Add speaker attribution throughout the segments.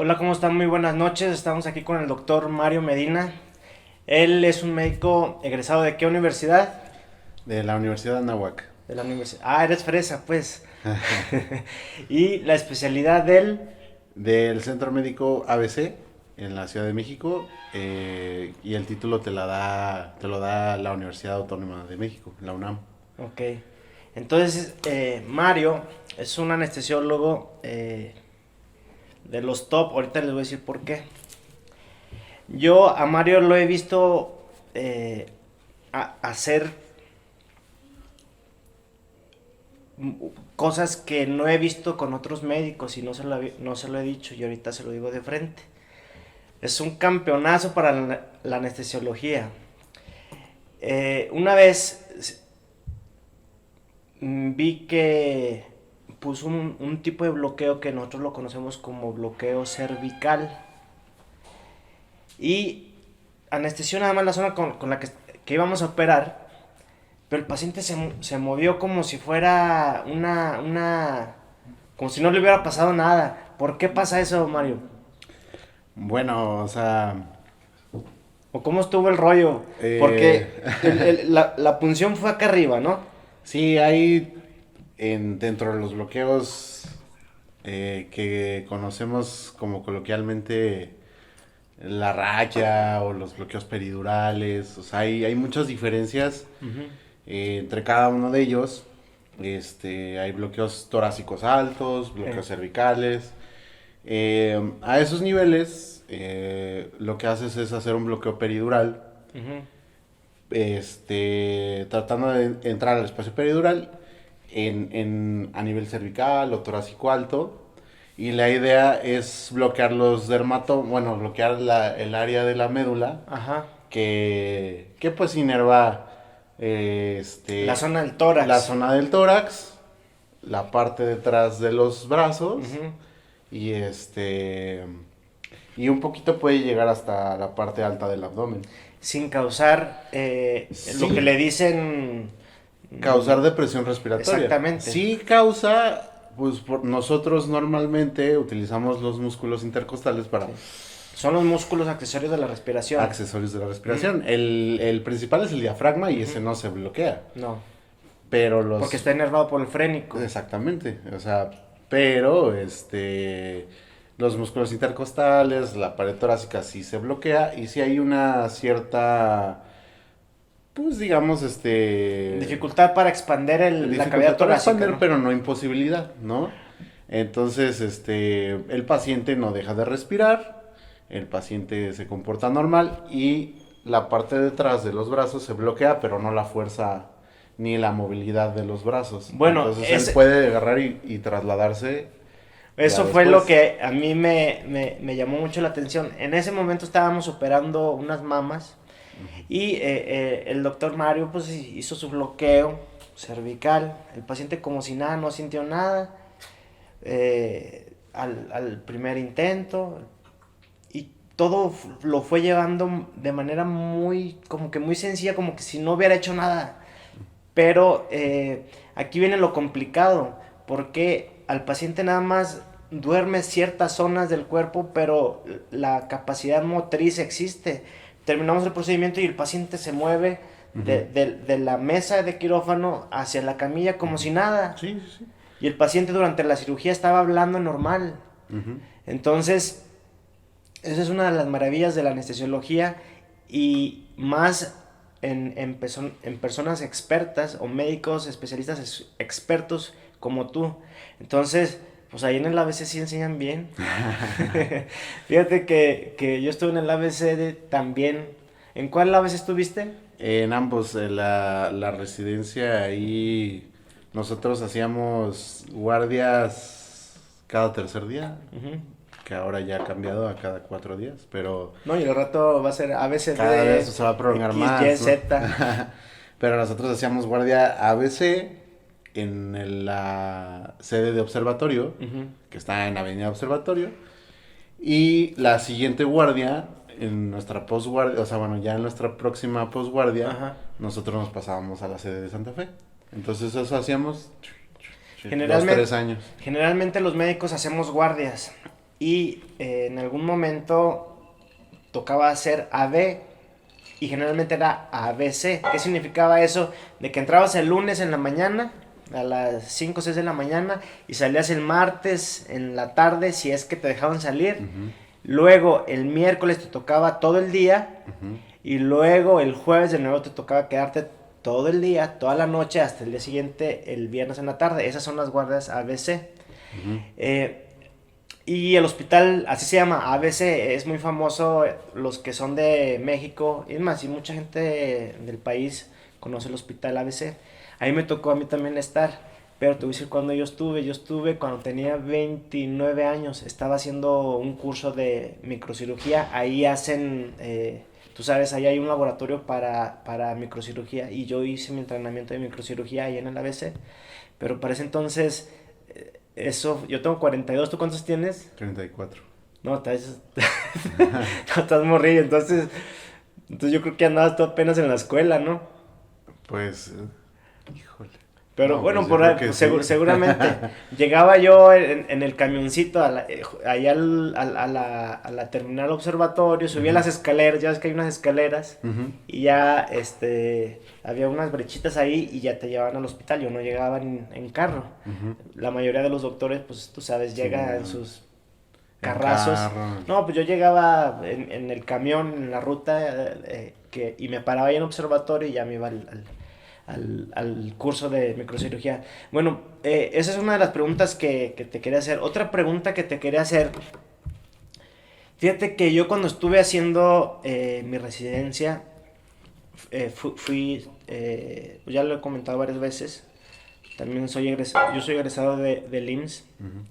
Speaker 1: Hola, ¿cómo están? Muy buenas noches. Estamos aquí con el doctor Mario Medina. Él es un médico egresado de ¿qué universidad?
Speaker 2: De la Universidad de Anáhuac.
Speaker 1: De la universidad. Ah, eres fresa, pues. Y la especialidad de él.
Speaker 2: Del Centro Médico ABC en la Ciudad de México, y el título te lo da la Universidad Autónoma de México, la UNAM.
Speaker 1: Ok. Entonces, Mario es un anestesiólogo de los top. Ahorita les voy a decir por qué. Yo a Mario lo he visto hacer cosas que no he visto con otros médicos y no se lo he dicho y ahorita se lo digo de frente. Es un campeonazo para la anestesiología. Una vez vi que puso un tipo de bloqueo que nosotros lo conocemos como bloqueo cervical y anestesió nada más la zona con la que íbamos a operar, pero el paciente se movió como si fuera como si no le hubiera pasado nada. ¿Por qué pasa eso, Mario?
Speaker 2: Bueno, o sea,
Speaker 1: ¿O cómo estuvo el rollo?
Speaker 2: eh,
Speaker 1: Porque la punción fue acá arriba, ¿no?
Speaker 2: sí hay dentro de los bloqueos que conocemos como coloquialmente la raquia o los bloqueos peridurales, o sea, hay muchas diferencias
Speaker 1: Ujú.
Speaker 2: entre cada uno de ellos. Hay bloqueos torácicos altos, bloqueos cervicales. A esos niveles, lo que haces es hacer un bloqueo peridural,
Speaker 1: Ujú.
Speaker 2: tratando de entrar al espacio peridural a nivel cervical o torácico alto. Y la idea es bloquear bueno, bloquear el área de la médula
Speaker 1: Ajá.
Speaker 2: que pues inerva
Speaker 1: La zona del
Speaker 2: la
Speaker 1: tórax.
Speaker 2: zona del tórax, la parte detrás de los brazos
Speaker 1: Ujú.
Speaker 2: y y un poquito puede llegar hasta la parte alta del abdomen.
Speaker 1: Sin causar lo que
Speaker 2: Sí,
Speaker 1: le dicen.
Speaker 2: causar depresión respiratoria.
Speaker 1: Exactamente.
Speaker 2: Sí causa, pues nosotros normalmente utilizamos los músculos intercostales para
Speaker 1: Sí. Son los músculos accesorios de la respiración.
Speaker 2: accesorios de la
Speaker 1: Ujú.
Speaker 2: respiración. El principal es el diafragma y ese
Speaker 1: Ujú.
Speaker 2: no se bloquea.
Speaker 1: No,
Speaker 2: Pero
Speaker 1: porque está enervado por el frénico.
Speaker 2: exactamente, o sea, pero los músculos intercostales, la pared torácica sí se bloquea y sí hay una cierta, pues digamos,
Speaker 1: Dificultad para expander la cavidad
Speaker 2: dificultad para
Speaker 1: torácica,
Speaker 2: expandir,
Speaker 1: ¿no?
Speaker 2: pero no imposibilidad, ¿no? Entonces, el paciente no deja de respirar, el paciente se comporta normal y la parte de atrás de los brazos se bloquea, pero no la fuerza ni la movilidad de los brazos.
Speaker 1: Bueno,
Speaker 2: Entonces él puede agarrar y trasladarse ya
Speaker 1: eso fue lo
Speaker 2: después.
Speaker 1: que a mí me llamó mucho la atención. En ese momento estábamos operando unas mamas y el doctor Mario pues hizo su bloqueo cervical. El paciente como si nada, no sintió nada al primer intento y todo lo fue llevando de manera muy, como que muy sencilla, como que si no hubiera hecho nada. Pero aquí viene lo complicado, porque al paciente nada más duerme ciertas zonas del cuerpo, pero la capacidad motriz existe. Terminamos el procedimiento y el paciente se mueve
Speaker 2: Ujú.
Speaker 1: de la mesa de quirófano hacia la camilla como si nada.
Speaker 2: Sí, sí, sí.
Speaker 1: Y el paciente durante la cirugía estaba hablando normal.
Speaker 2: Ujú.
Speaker 1: Entonces, esa es una de las maravillas de la anestesiología y más en personas expertas o médicos especialistas expertos como tú. Entonces, pues ahí en el ABC sí enseñan bien. Fíjate que yo estuve en el ABC también. ¿En cuál ABC estuviste?
Speaker 2: En ambos, la residencia ahí, nosotros hacíamos guardias cada tercer día,
Speaker 1: Ujú.
Speaker 2: que ahora ya ha cambiado a cada 4 días, pero
Speaker 1: No, y el rato va a ser
Speaker 2: cada vez
Speaker 1: ABCD,
Speaker 2: se va a prolongar
Speaker 1: X, Y,
Speaker 2: más, ¿no?
Speaker 1: Z.
Speaker 2: Pero nosotros hacíamos guardia ABC en la sede de observatorio,
Speaker 1: Ujú.
Speaker 2: que está en Avenida Observatorio, y la siguiente guardia, en nuestra posguardia, o sea, bueno, ya en nuestra próxima posguardia,
Speaker 1: Ajá.
Speaker 2: nosotros nos pasábamos a la sede de Santa Fe. Entonces eso hacíamos dos,
Speaker 1: Generalmente,
Speaker 2: 3 años.
Speaker 1: generalmente los médicos hacemos guardias. y en algún momento tocaba hacer AB y generalmente era ABC. ¿Qué significaba eso? De que entrabas el lunes en la mañana a las 5 o 6 de la mañana y salías el martes en la tarde si es que te dejaban salir.
Speaker 2: Ujú,
Speaker 1: Luego el miércoles te tocaba todo el día
Speaker 2: ujú,
Speaker 1: y luego el jueves de nuevo te tocaba quedarte todo el día, toda la noche, hasta el día siguiente, el viernes en la tarde. Esas son las guardias ABC.
Speaker 2: ujú.
Speaker 1: Eh, y el hospital, así se llama, ABC, es muy famoso, los que son de México, y es más, y mucha gente del país conoce el hospital ABC. Ahí me tocó a mí también estar, pero te voy a decir cuando yo estuve cuando tenía 29 años, estaba haciendo un curso de microcirugía, ahí hacen, tú sabes, ahí hay un laboratorio para microcirugía, y yo hice mi entrenamiento de microcirugía ahí en el ABC, pero para ese entonces eso, yo tengo 42, ¿tú cuántos tienes?
Speaker 2: 34.
Speaker 1: No, no, estás morrillo, entonces yo creo que andabas tú apenas en la escuela, ¿no?
Speaker 2: Pues, híjole.
Speaker 1: Pero
Speaker 2: No,
Speaker 1: bueno,
Speaker 2: pues yo creo que
Speaker 1: pues,
Speaker 2: sí.
Speaker 1: seguramente llegaba yo en el camioncito ahí a la terminal observatorio, subía
Speaker 2: Ujú,
Speaker 1: las escaleras, ya ves que hay unas escaleras,
Speaker 2: ujú,
Speaker 1: y ya había unas brechitas ahí y ya te llevaban al hospital. Yo no llegaba en carro.
Speaker 2: ujú.
Speaker 1: La mayoría de los doctores, pues tú sabes,
Speaker 2: Sí,
Speaker 1: llegan en
Speaker 2: no.
Speaker 1: sus
Speaker 2: En
Speaker 1: carrazos.
Speaker 2: carro.
Speaker 1: No, pues yo llegaba en el camión, en la ruta, y me paraba ahí en observatorio y ya me iba al curso de microcirugía. Bueno, esa es una de las preguntas que te quería hacer. Otra pregunta que te quería hacer, fíjate que yo cuando estuve haciendo mi residencia, pues ya lo he comentado varias veces, también yo soy egresado del IMSS.
Speaker 2: Ujú.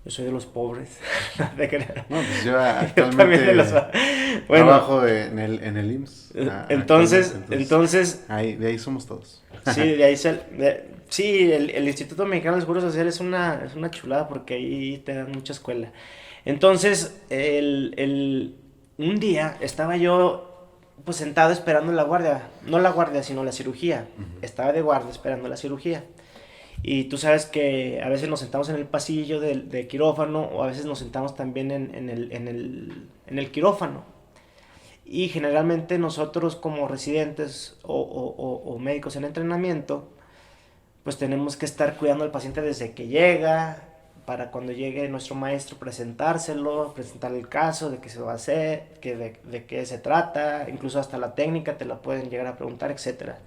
Speaker 1: Yo soy de los pobres. No te creas.
Speaker 2: No, pues yo
Speaker 1: Yo también de los...
Speaker 2: actualmente
Speaker 1: Bueno,
Speaker 2: trabajo en el IMSS. Actualmente,
Speaker 1: entonces,
Speaker 2: entonces,
Speaker 1: entonces,
Speaker 2: de ahí somos todos.
Speaker 1: sí, de ahí sí, el Instituto Mexicano del Seguro Social es una chulada porque ahí te dan mucha escuela. Entonces, un día estaba yo pues sentado esperando la guardia, no la guardia, sino la cirugía.
Speaker 2: Ujú,
Speaker 1: Estaba de guardia esperando la cirugía. Y tú sabes que a veces nos sentamos en el pasillo de quirófano o a veces nos sentamos también en el quirófano. Y generalmente nosotros como residentes o médicos en entrenamiento, pues tenemos que estar cuidando al paciente desde que llega, para cuando llegue nuestro maestro presentárselo, presentar el caso, de qué se va a hacer, de qué se trata, incluso hasta la técnica te la pueden llegar a preguntar, etcétera.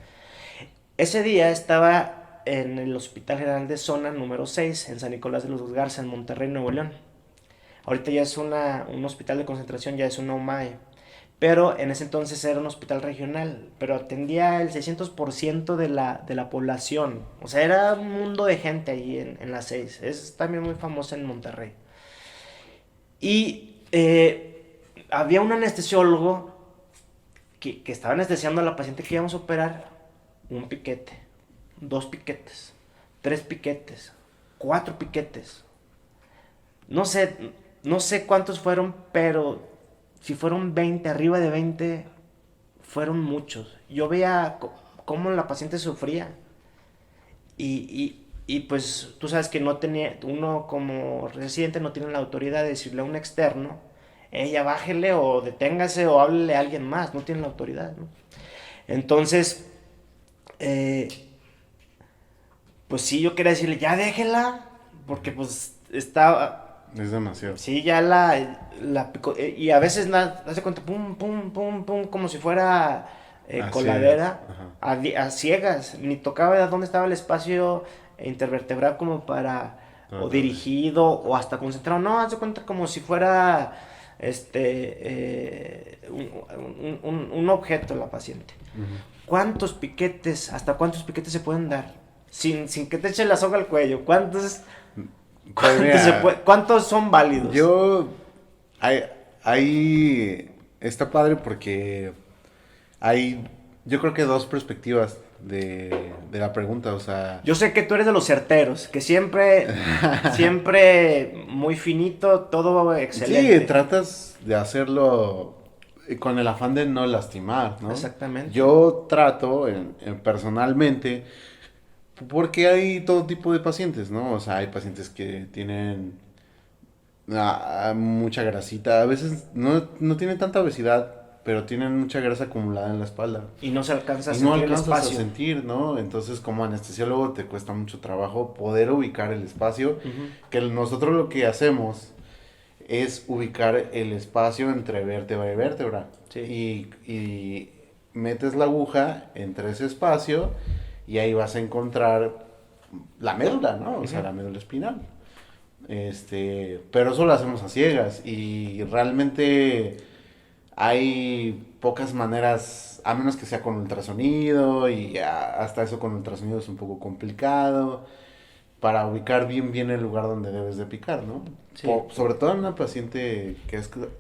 Speaker 1: Ese día estaba en el Hospital General de Zona número 6 en San Nicolás de los Garza, en Monterrey, Nuevo León. Ahorita ya es un hospital de concentración, ya es una UMAE. Pero en ese entonces era un hospital regional, pero atendía el 600% de la población. O sea, era un mundo de gente ahí en la 6. Es también muy famosa en Monterrey. Y había un anestesiólogo que estaba anestesiando a la paciente que íbamos a operar. Un piquete, dos piquetes, tres piquetes, cuatro piquetes. No sé, no sé cuántos fueron, pero si fueron 20, arriba de 20, fueron muchos. Yo veía cómo la paciente sufría. Y pues tú sabes que no tenía, uno como residente no tiene la autoridad de decirle a un externo, ella bájele o deténgase o háblele a alguien más, no tiene la autoridad, ¿no? Entonces, eh, pues sí, yo quería decirle, ya déjela, porque pues estaba,
Speaker 2: es demasiado.
Speaker 1: sí, ya y a veces hace cuenta, pum, pum, pum, pum, como si fuera
Speaker 2: Así es.
Speaker 1: coladera,
Speaker 2: Ajá.
Speaker 1: a ciegas, ni tocaba de dónde estaba el espacio intervertebral como o
Speaker 2: Tratar de.
Speaker 1: dirigido, o hasta concentrado, no, hace cuenta como si fuera, un objeto la paciente.
Speaker 2: Ujú.
Speaker 1: Hasta cuántos piquetes se pueden dar? Sin que te eche la soga al cuello,
Speaker 2: Pues mira,
Speaker 1: cuántos son válidos?
Speaker 2: yo. Ahí, ahí está padre porque hay, yo creo que dos perspectivas de la pregunta, o sea.
Speaker 1: Yo sé que tú eres de los certeros, que siempre muy finito, todo
Speaker 2: Sí,
Speaker 1: excelente.
Speaker 2: tratas de hacerlo con el afán de no lastimar, ¿no?
Speaker 1: Exactamente.
Speaker 2: Yo trato personalmente, porque hay todo tipo de pacientes, ¿no? O sea, hay pacientes que tienen mucha grasita. A veces no tiene tanta obesidad, pero tienen mucha grasa acumulada en la espalda.
Speaker 1: Y no se alcanza a
Speaker 2: Y
Speaker 1: sentir
Speaker 2: no
Speaker 1: el
Speaker 2: alcanzas a
Speaker 1: espacio.
Speaker 2: sentir, ¿no? Entonces, como anestesiólogo te cuesta mucho trabajo poder ubicar el espacio.
Speaker 1: Ujú.
Speaker 2: Que nosotros lo que hacemos es ubicar el espacio entre vértebra y vértebra.
Speaker 1: Sí.
Speaker 2: Y metes la aguja entre ese espacio y ahí vas a encontrar la médula, ¿no? O sea,
Speaker 1: Ujú.
Speaker 2: la médula espinal. Pero eso lo hacemos a ciegas y realmente hay pocas maneras, a menos que sea con ultrasonido y hasta eso con ultrasonido es un poco complicado para ubicar bien el lugar donde debes de picar, ¿no?
Speaker 1: Sí.
Speaker 2: Sobre todo en una paciente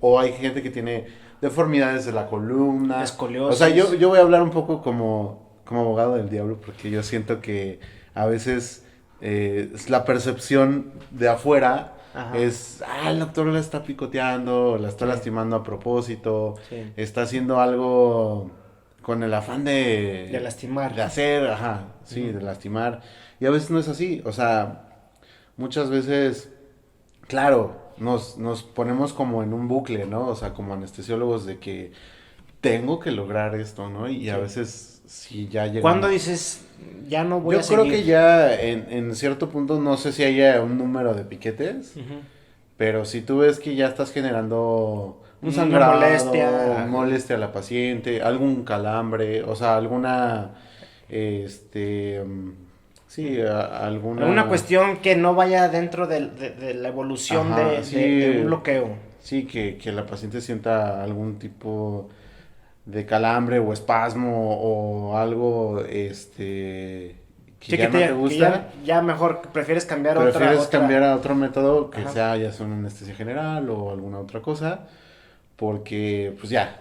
Speaker 2: o hay gente que tiene deformidades de la columna.
Speaker 1: Escoliosis.
Speaker 2: O sea, yo voy a hablar un poco como abogado del diablo porque yo siento que a veces la percepción de afuera
Speaker 1: Ajá.
Speaker 2: es, el doctor la está picoteando, la está
Speaker 1: Sí.
Speaker 2: lastimando a propósito,
Speaker 1: Sí.
Speaker 2: está haciendo algo con el afán
Speaker 1: De lastimar.
Speaker 2: de hacer, sí,
Speaker 1: Ujú.
Speaker 2: de lastimar. Y a veces no es así, o sea, muchas veces, claro, nos ponemos como en un bucle, ¿no? O sea, como anestesiólogos de que tengo que lograr esto, ¿no? Y a
Speaker 1: Sí.
Speaker 2: veces si ya llega...
Speaker 1: ¿Cuándo dices, ya no voy
Speaker 2: Yo
Speaker 1: a
Speaker 2: creo
Speaker 1: seguir?
Speaker 2: que ya en cierto punto, no sé si haya un número de piquetes,
Speaker 1: Ujú.
Speaker 2: pero si tú ves que ya estás generando un
Speaker 1: Una
Speaker 2: sangrado,
Speaker 1: molestia.
Speaker 2: molestia a la paciente, algún calambre, o sea, alguna, sí, alguna...
Speaker 1: Alguna cuestión que no vaya dentro de la evolución
Speaker 2: Ajá,
Speaker 1: de,
Speaker 2: sí,
Speaker 1: de un bloqueo.
Speaker 2: sí, que la paciente sienta algún tipo de calambre o espasmo o algo, que
Speaker 1: Sí,
Speaker 2: ya no te gusta.
Speaker 1: ya mejor prefieres cambiar
Speaker 2: Prefieres
Speaker 1: otra.
Speaker 2: cambiar a otro método que
Speaker 1: Ajá.
Speaker 2: sea ya sea una anestesia general o alguna otra cosa, porque pues ya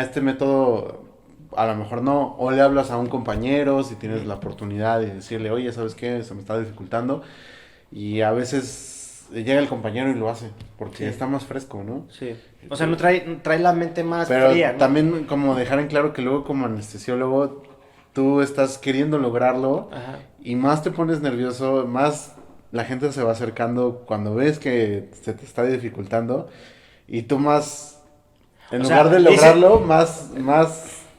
Speaker 2: este método a lo mejor no, o le hablas a un compañero si tienes la oportunidad de decirle, oye, ¿sabes qué? Se me está dificultando, y a veces llega el compañero y lo hace, porque
Speaker 1: Sí.
Speaker 2: está más fresco, ¿no?
Speaker 1: Sí. O sea, no trae la mente más
Speaker 2: Pero
Speaker 1: fría, ¿no?
Speaker 2: también como dejar en claro que luego como anestesiólogo tú estás queriendo lograrlo
Speaker 1: Ajá.
Speaker 2: y más te pones nervioso, más la gente se va acercando cuando ves que se te está dificultando y tú más, en
Speaker 1: O
Speaker 2: lugar
Speaker 1: sea,
Speaker 2: de lograrlo, más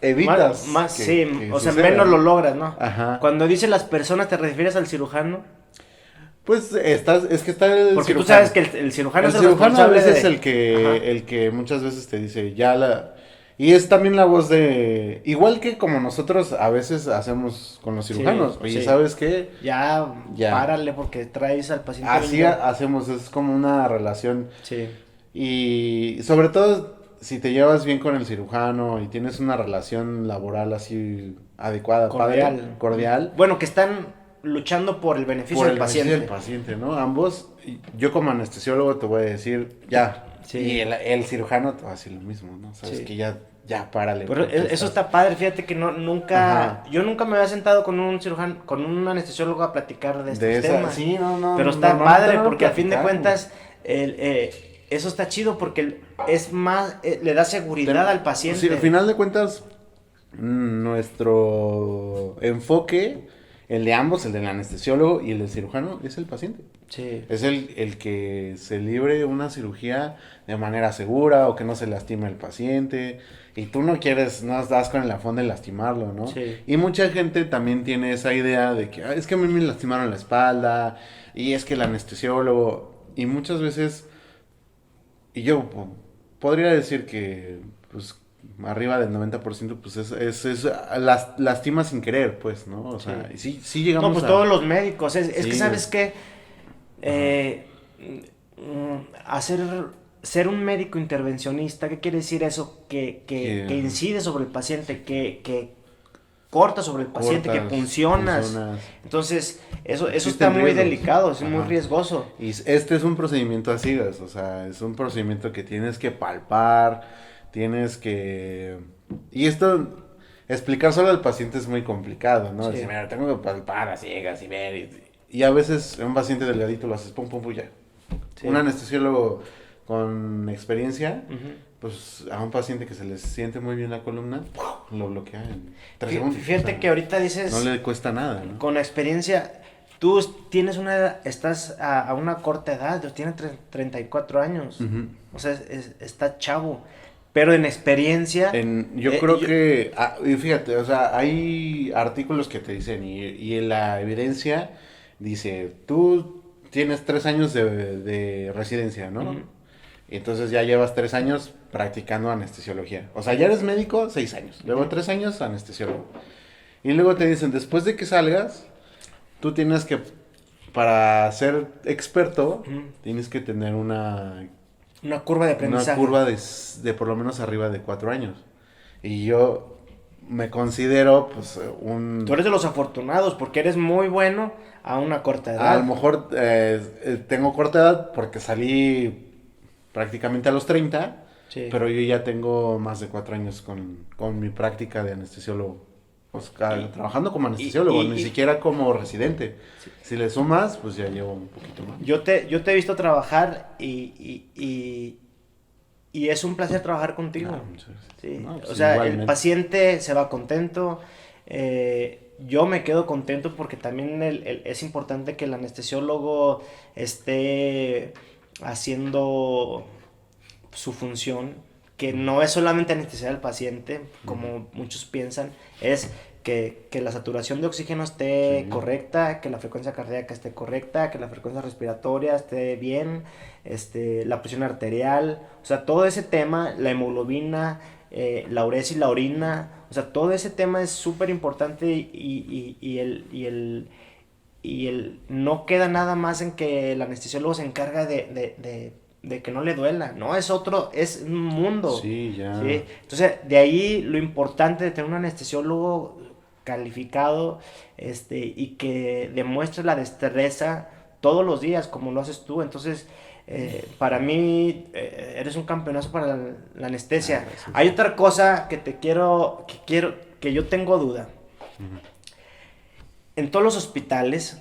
Speaker 2: evitas
Speaker 1: más
Speaker 2: que,
Speaker 1: sí,
Speaker 2: que
Speaker 1: o sea,
Speaker 2: suceda,
Speaker 1: menos
Speaker 2: ¿no?
Speaker 1: lo logras, ¿no?
Speaker 2: Ajá.
Speaker 1: Cuando dice las personas, ¿te refieres al cirujano?
Speaker 2: Pues es que está el
Speaker 1: Porque tú
Speaker 2: cirujano.
Speaker 1: sabes que el cirujano
Speaker 2: El
Speaker 1: es el
Speaker 2: cirujano a
Speaker 1: responsable
Speaker 2: veces es
Speaker 1: de... Ajá.
Speaker 2: el que muchas veces te dice, Y es también la voz de... Igual que como nosotros a veces hacemos con los cirujanos.
Speaker 1: Sí,
Speaker 2: Oye,
Speaker 1: sí.
Speaker 2: ¿sabes qué?
Speaker 1: Ya,
Speaker 2: Ya.
Speaker 1: párale porque traes al paciente
Speaker 2: Así
Speaker 1: venido.
Speaker 2: hacemos, es como una relación.
Speaker 1: Sí.
Speaker 2: Y sobre todo si te llevas bien con el cirujano y tienes una relación laboral así adecuada,
Speaker 1: Cordial.
Speaker 2: padre, cordial.
Speaker 1: Bueno, que están luchando por el beneficio
Speaker 2: Por
Speaker 1: del
Speaker 2: el beneficio
Speaker 1: paciente.
Speaker 2: del paciente, ¿no? Ambos, yo como anestesiólogo te voy a decir, ya.
Speaker 1: Sí.
Speaker 2: Y el cirujano te va a decir lo mismo, ¿no? Sabes
Speaker 1: Sí.
Speaker 2: que ya párale.
Speaker 1: Pero
Speaker 2: porque
Speaker 1: eso
Speaker 2: estás-
Speaker 1: está padre, fíjate que nunca,
Speaker 2: Ajá.
Speaker 1: yo nunca me había sentado con un cirujano, con un anestesiólogo a platicar de estos
Speaker 2: de esa,
Speaker 1: temas.
Speaker 2: sí, no,
Speaker 1: Pero está
Speaker 2: normalmente
Speaker 1: padre
Speaker 2: no lo
Speaker 1: porque a fin de
Speaker 2: platicamos.
Speaker 1: cuentas, eso está chido porque es más, le da seguridad al paciente.
Speaker 2: Sí, al final de cuentas, nuestro enfoque, el de ambos, el del anestesiólogo y el del cirujano, es el paciente.
Speaker 1: Sí.
Speaker 2: Es el que se libre una cirugía de manera segura o que no se lastime el paciente. Y tú no quieres, no das con el afán de lastimarlo, ¿no?
Speaker 1: Sí.
Speaker 2: Y mucha gente también tiene esa idea de que es que a mí me lastimaron la espalda y es que el anestesiólogo. Y muchas veces, y yo podría decir que pues arriba del 90% pues lastima sin querer, pues, ¿no? O sea,
Speaker 1: Sí.
Speaker 2: y sí llegamos
Speaker 1: No, pues
Speaker 2: a...
Speaker 1: todos los médicos, es que
Speaker 2: Sí.
Speaker 1: sabes que ser un médico intervencionista, ¿qué quiere decir eso? Que incide sobre el paciente, que corta sobre el paciente, que
Speaker 2: Cortas,
Speaker 1: puncionas. Entonces, eso está
Speaker 2: Existen
Speaker 1: muy
Speaker 2: riesgos.
Speaker 1: delicado, es muy
Speaker 2: Ajá.
Speaker 1: riesgoso.
Speaker 2: Y este es un procedimiento a ciegas, o sea, es un procedimiento que tienes que palpar, tienes que... Y esto, explicar solo al paciente es muy complicado, ¿no?
Speaker 1: Sí.
Speaker 2: Decir, mira, tengo que palpar a ciegas y ver. Y a veces un paciente delgadito lo haces, pum, pum, pum, ya.
Speaker 1: Sí.
Speaker 2: Un anestesiólogo con experiencia,
Speaker 1: Ujú.
Speaker 2: pues a un paciente que se le siente muy bien la columna, lo bloquea en 3 segundos.
Speaker 1: Fíjate
Speaker 2: O sea,
Speaker 1: que ahorita dices...
Speaker 2: no le cuesta nada, ¿no?
Speaker 1: Con experiencia, tú tienes estás a una corta edad, tienes 34 años,
Speaker 2: Ujú.
Speaker 1: o sea, está chavo, pero en experiencia...
Speaker 2: Yo creo que, y fíjate, o sea, hay artículos que te dicen, y en la evidencia dice, tú tienes 3 años de residencia, ¿no?
Speaker 1: Ujú.
Speaker 2: Entonces ya llevas 3 años practicando anestesiología. O sea, ya eres médico 6 años, luego 3 años anestesiólogo. Y luego te dicen, después de que salgas, tú tienes que, para ser experto,
Speaker 1: Ujú.
Speaker 2: tienes que tener
Speaker 1: Una curva de
Speaker 2: una
Speaker 1: aprendizaje.
Speaker 2: curva de por lo menos arriba de 4 años. Y yo me considero, pues,
Speaker 1: Tú eres de los afortunados porque eres muy bueno a una corta edad.
Speaker 2: a lo mejor tengo corta edad porque salí prácticamente a los 30,
Speaker 1: Sí.
Speaker 2: pero yo ya tengo más de 4 años con mi práctica de anestesiólogo. O sea, trabajando como anestesiólogo, ni siquiera como residente. Si le sumas, pues ya llevo un poquito más.
Speaker 1: Yo te he visto trabajar y es un placer trabajar contigo.
Speaker 2: Muchas gracias.
Speaker 1: Sí.
Speaker 2: No, pues
Speaker 1: O sea, el
Speaker 2: igualmente.
Speaker 1: paciente se va contento. Yo me quedo contento porque también es importante que el anestesiólogo esté haciendo su función, que no es solamente anestesiar al paciente, como muchos piensan, es que la saturación de oxígeno esté
Speaker 2: Sí.
Speaker 1: correcta, que la frecuencia cardíaca esté correcta, que la frecuencia respiratoria esté bien, la presión arterial, o sea, todo ese tema, la hemoglobina, la uresis y la orina, o sea, todo ese tema es súper importante y el no queda nada más en que el anestesiólogo se encarga de que no le duela, ¿no? Es un mundo.
Speaker 2: Sí, ya.
Speaker 1: ¿Sí? Entonces, de ahí lo importante de tener un anestesiólogo calificado, y que demuestre la destreza todos los días, como lo haces tú. Entonces, para mí, eres un campeonazo para la anestesia.
Speaker 2: Gracias.
Speaker 1: Hay otra cosa que yo tengo duda. En todos los hospitales,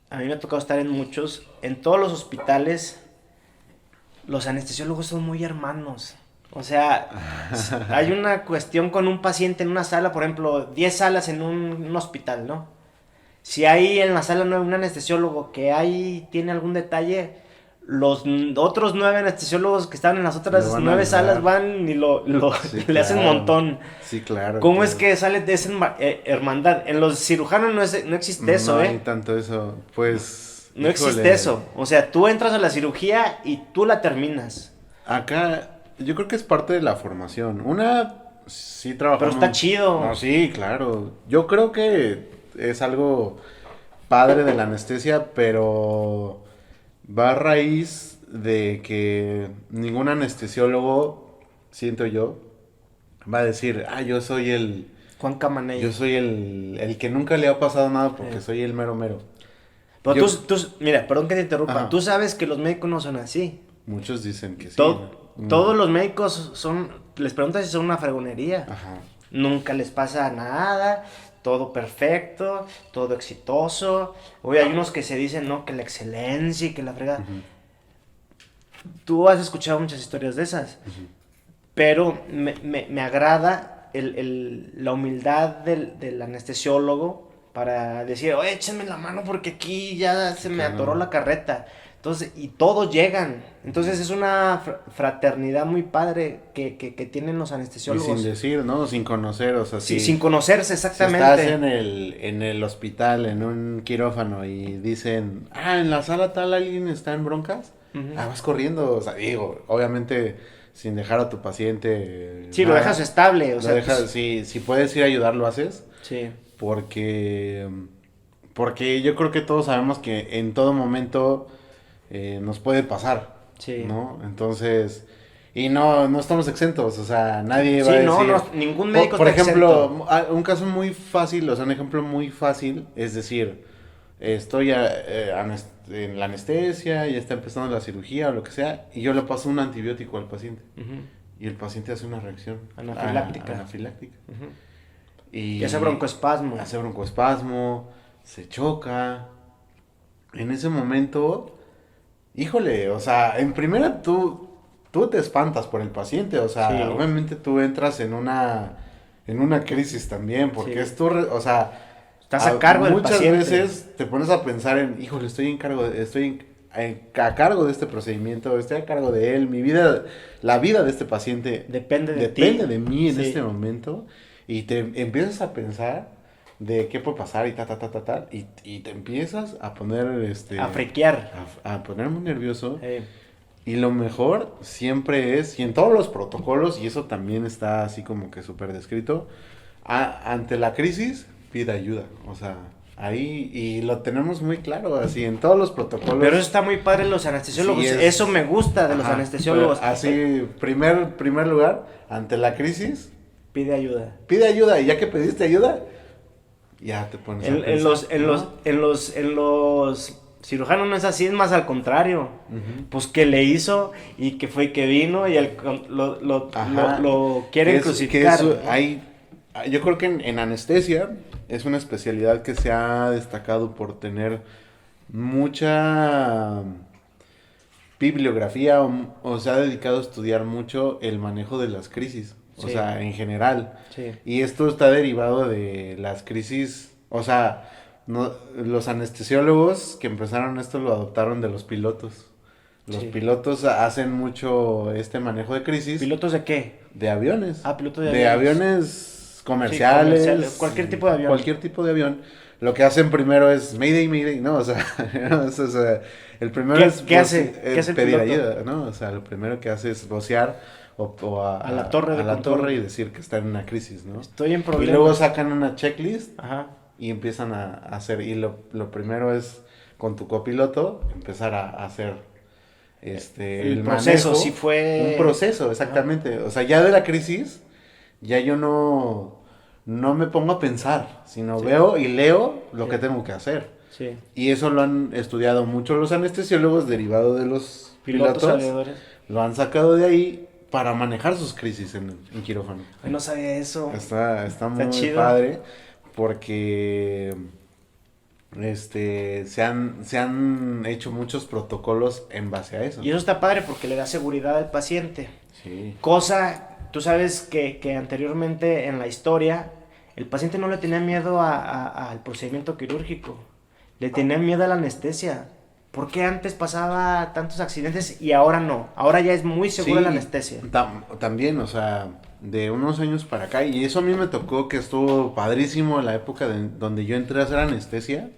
Speaker 1: a mí me ha tocado estar en muchos, en todos los hospitales, los anestesiólogos son muy hermanos. O sea, hay una cuestión con un paciente en una sala, por ejemplo, 10 salas en un hospital, ¿no? Si hay en la sala un anestesiólogo que tiene algún detalle, los otros 9 anestesiólogos que están en las otras
Speaker 2: Lo van a
Speaker 1: 9
Speaker 2: ayudar.
Speaker 1: salas van y
Speaker 2: Sí,
Speaker 1: le hacen un
Speaker 2: claro.
Speaker 1: montón.
Speaker 2: Sí, claro.
Speaker 1: ¿Cómo
Speaker 2: claro.
Speaker 1: es que sale de esa hermandad? En los cirujanos no existe eso,
Speaker 2: No hay tanto eso. Pues.
Speaker 1: No existe eso. O sea, tú entras a la cirugía y tú la terminas.
Speaker 2: Acá, yo creo que es parte de la formación. Sí trabajamos.
Speaker 1: Pero está chido.
Speaker 2: No, sí, claro. Yo creo que es algo padre de la anestesia, pero va a raíz de que ningún anestesiólogo, siento yo, va a decir, yo soy
Speaker 1: Juan Camaney.
Speaker 2: yo soy el que nunca le ha pasado nada porque soy el mero mero.
Speaker 1: Pero
Speaker 2: Yo-
Speaker 1: mira, perdón que te interrumpa.
Speaker 2: Ajá.
Speaker 1: Tú sabes que los médicos no son así.
Speaker 2: Muchos dicen que sí. ¿no?
Speaker 1: Todos los médicos les preguntas si son una fregonería.
Speaker 2: Ajá.
Speaker 1: Nunca les pasa nada, todo perfecto, todo exitoso. Oye, hay unos que se dicen, no, que la excelencia y que la fregada. Tú has escuchado muchas historias de esas, pero me agrada la humildad del anestesiólogo para decir, oye, échenme la mano porque aquí ya se me
Speaker 2: Claro.
Speaker 1: atoró la carreta. Entonces, y todos llegan. Entonces es una fraternidad muy padre que tienen los
Speaker 2: Y
Speaker 1: anestesiólogos.
Speaker 2: sin decir, ¿no? Sin conocer, o sea,
Speaker 1: Sí, sin conocerse
Speaker 2: si
Speaker 1: exactamente.
Speaker 2: estás en el hospital, en un quirófano y dicen, en la sala tal alguien está en broncas,
Speaker 1: Ujú.
Speaker 2: vas corriendo, o sea, digo, obviamente sin dejar a tu paciente.
Speaker 1: Sí, lo
Speaker 2: nada,
Speaker 1: dejas estable, o
Speaker 2: lo
Speaker 1: sea,
Speaker 2: dejas,
Speaker 1: pues,
Speaker 2: si puedes ir a ayudar, lo haces,
Speaker 1: sí.
Speaker 2: porque yo creo que todos sabemos que en todo momento nos puede pasar,
Speaker 1: Sí.
Speaker 2: ¿no? Entonces, y no estamos exentos, o sea, nadie va
Speaker 1: Sí,
Speaker 2: a
Speaker 1: no,
Speaker 2: decir...
Speaker 1: ningún médico
Speaker 2: Por
Speaker 1: está
Speaker 2: ejemplo,
Speaker 1: exento.
Speaker 2: un caso muy fácil, o sea, un ejemplo muy fácil, es decir, estoy en la anestesia, ya está empezando la cirugía o lo que sea, y yo le paso un antibiótico al paciente,
Speaker 1: Ujú,
Speaker 2: y el paciente hace una reacción
Speaker 1: Anafiláctica.
Speaker 2: anafiláctica.
Speaker 1: ujú.
Speaker 2: Y
Speaker 1: Y hace broncoespasmo.
Speaker 2: hace broncoespasmo, se choca. En ese momento, híjole, o sea, en primera tú te espantas por el paciente, o sea,
Speaker 1: Sí.
Speaker 2: obviamente tú entras en una crisis también, porque
Speaker 1: Sí.
Speaker 2: o sea,
Speaker 1: Estás a cargo del
Speaker 2: muchas
Speaker 1: paciente.
Speaker 2: veces te pones a pensar en, híjole, a cargo de este procedimiento, estoy a cargo de él, mi vida, la vida de este paciente
Speaker 1: Depende de
Speaker 2: depende
Speaker 1: ti.
Speaker 2: de mí en
Speaker 1: Sí.
Speaker 2: este momento, y te empiezas a pensar de qué puede pasar y y te empiezas a poner,
Speaker 1: A friquear.
Speaker 2: a poner muy nervioso.
Speaker 1: Eh,
Speaker 2: Y lo mejor siempre es, y en todos los protocolos, y eso también está así como que súper descrito, ante la crisis, pida ayuda. O sea, ahí, y lo tenemos muy claro, así en todos los protocolos.
Speaker 1: Pero eso está muy padre en los anestesiólogos.
Speaker 2: Sí,
Speaker 1: Eso me gusta de los
Speaker 2: Ajá,
Speaker 1: anestesiólogos.
Speaker 2: pero así, primer lugar, ante la crisis,
Speaker 1: Pide ayuda.
Speaker 2: pide ayuda, y ya que pediste ayuda, ya te pones a
Speaker 1: En
Speaker 2: pensar, ¿no?
Speaker 1: en los cirujanos no es así, es más al contrario.
Speaker 2: Ujú.
Speaker 1: Pues que le hizo y que fue que vino y
Speaker 2: Ajá.
Speaker 1: lo quieren
Speaker 2: Que
Speaker 1: crucificar.
Speaker 2: eso,
Speaker 1: ¿no?
Speaker 2: yo creo que en anestesia es una especialidad que se ha destacado por tener mucha bibliografía o se ha dedicado a estudiar mucho el manejo de las crisis, o
Speaker 1: Sí.
Speaker 2: sea, en general.
Speaker 1: Sí.
Speaker 2: Y esto está derivado de las crisis, o sea, los anestesiólogos que empezaron esto lo adoptaron de los pilotos. Los
Speaker 1: Sí.
Speaker 2: pilotos hacen mucho este manejo de crisis.
Speaker 1: ¿Pilotos de qué?
Speaker 2: De aviones.
Speaker 1: Ah, piloto de
Speaker 2: De
Speaker 1: aviones.
Speaker 2: aviones comerciales.
Speaker 1: Sí, comerciales, cualquier tipo de avión.
Speaker 2: Cualquier tipo de avión. Lo que hacen primero es Mayday, Mayday. No, o sea, o sea, el primero es,
Speaker 1: ¿Qué hace? ¿Qué hace el
Speaker 2: pedir
Speaker 1: piloto?
Speaker 2: ayuda, ¿no? O sea, lo primero que hace es vocear
Speaker 1: A la torre de
Speaker 2: a la
Speaker 1: control.
Speaker 2: torre y decir que está en una crisis, ¿no?
Speaker 1: Estoy en
Speaker 2: Y
Speaker 1: problemas.
Speaker 2: luego sacan una checklist
Speaker 1: Ajá.
Speaker 2: y empiezan a hacer. Y lo primero es con tu copiloto empezar a hacer
Speaker 1: El proceso,
Speaker 2: manejo.
Speaker 1: si fue...
Speaker 2: Un proceso, exactamente. O sea, ya de la crisis, ya yo no me pongo a pensar, sino
Speaker 1: Sí.
Speaker 2: veo y leo lo
Speaker 1: Sí.
Speaker 2: que tengo que hacer.
Speaker 1: Sí.
Speaker 2: Y eso lo han estudiado mucho los anestesiólogos, derivado de los
Speaker 1: Pilotos
Speaker 2: pilotos.
Speaker 1: aviadores.
Speaker 2: Lo han sacado de ahí para manejar sus crisis en quirófano.
Speaker 1: Ay, no sabía eso.
Speaker 2: Está muy
Speaker 1: chido.
Speaker 2: padre porque se han hecho muchos protocolos en base a eso.
Speaker 1: Y eso está padre porque le da seguridad al paciente.
Speaker 2: Sí.
Speaker 1: Cosa, tú sabes que anteriormente en la historia el paciente no le tenía miedo al procedimiento quirúrgico, le tenía miedo a la anestesia. ¿Por qué antes pasaba tantos accidentes y ahora no? Ahora ya es muy segura
Speaker 2: Sí,
Speaker 1: la anestesia.
Speaker 2: También, o sea, de unos años para acá, y eso a mí me tocó que estuvo padrísimo en la época donde yo entré a hacer anestesia,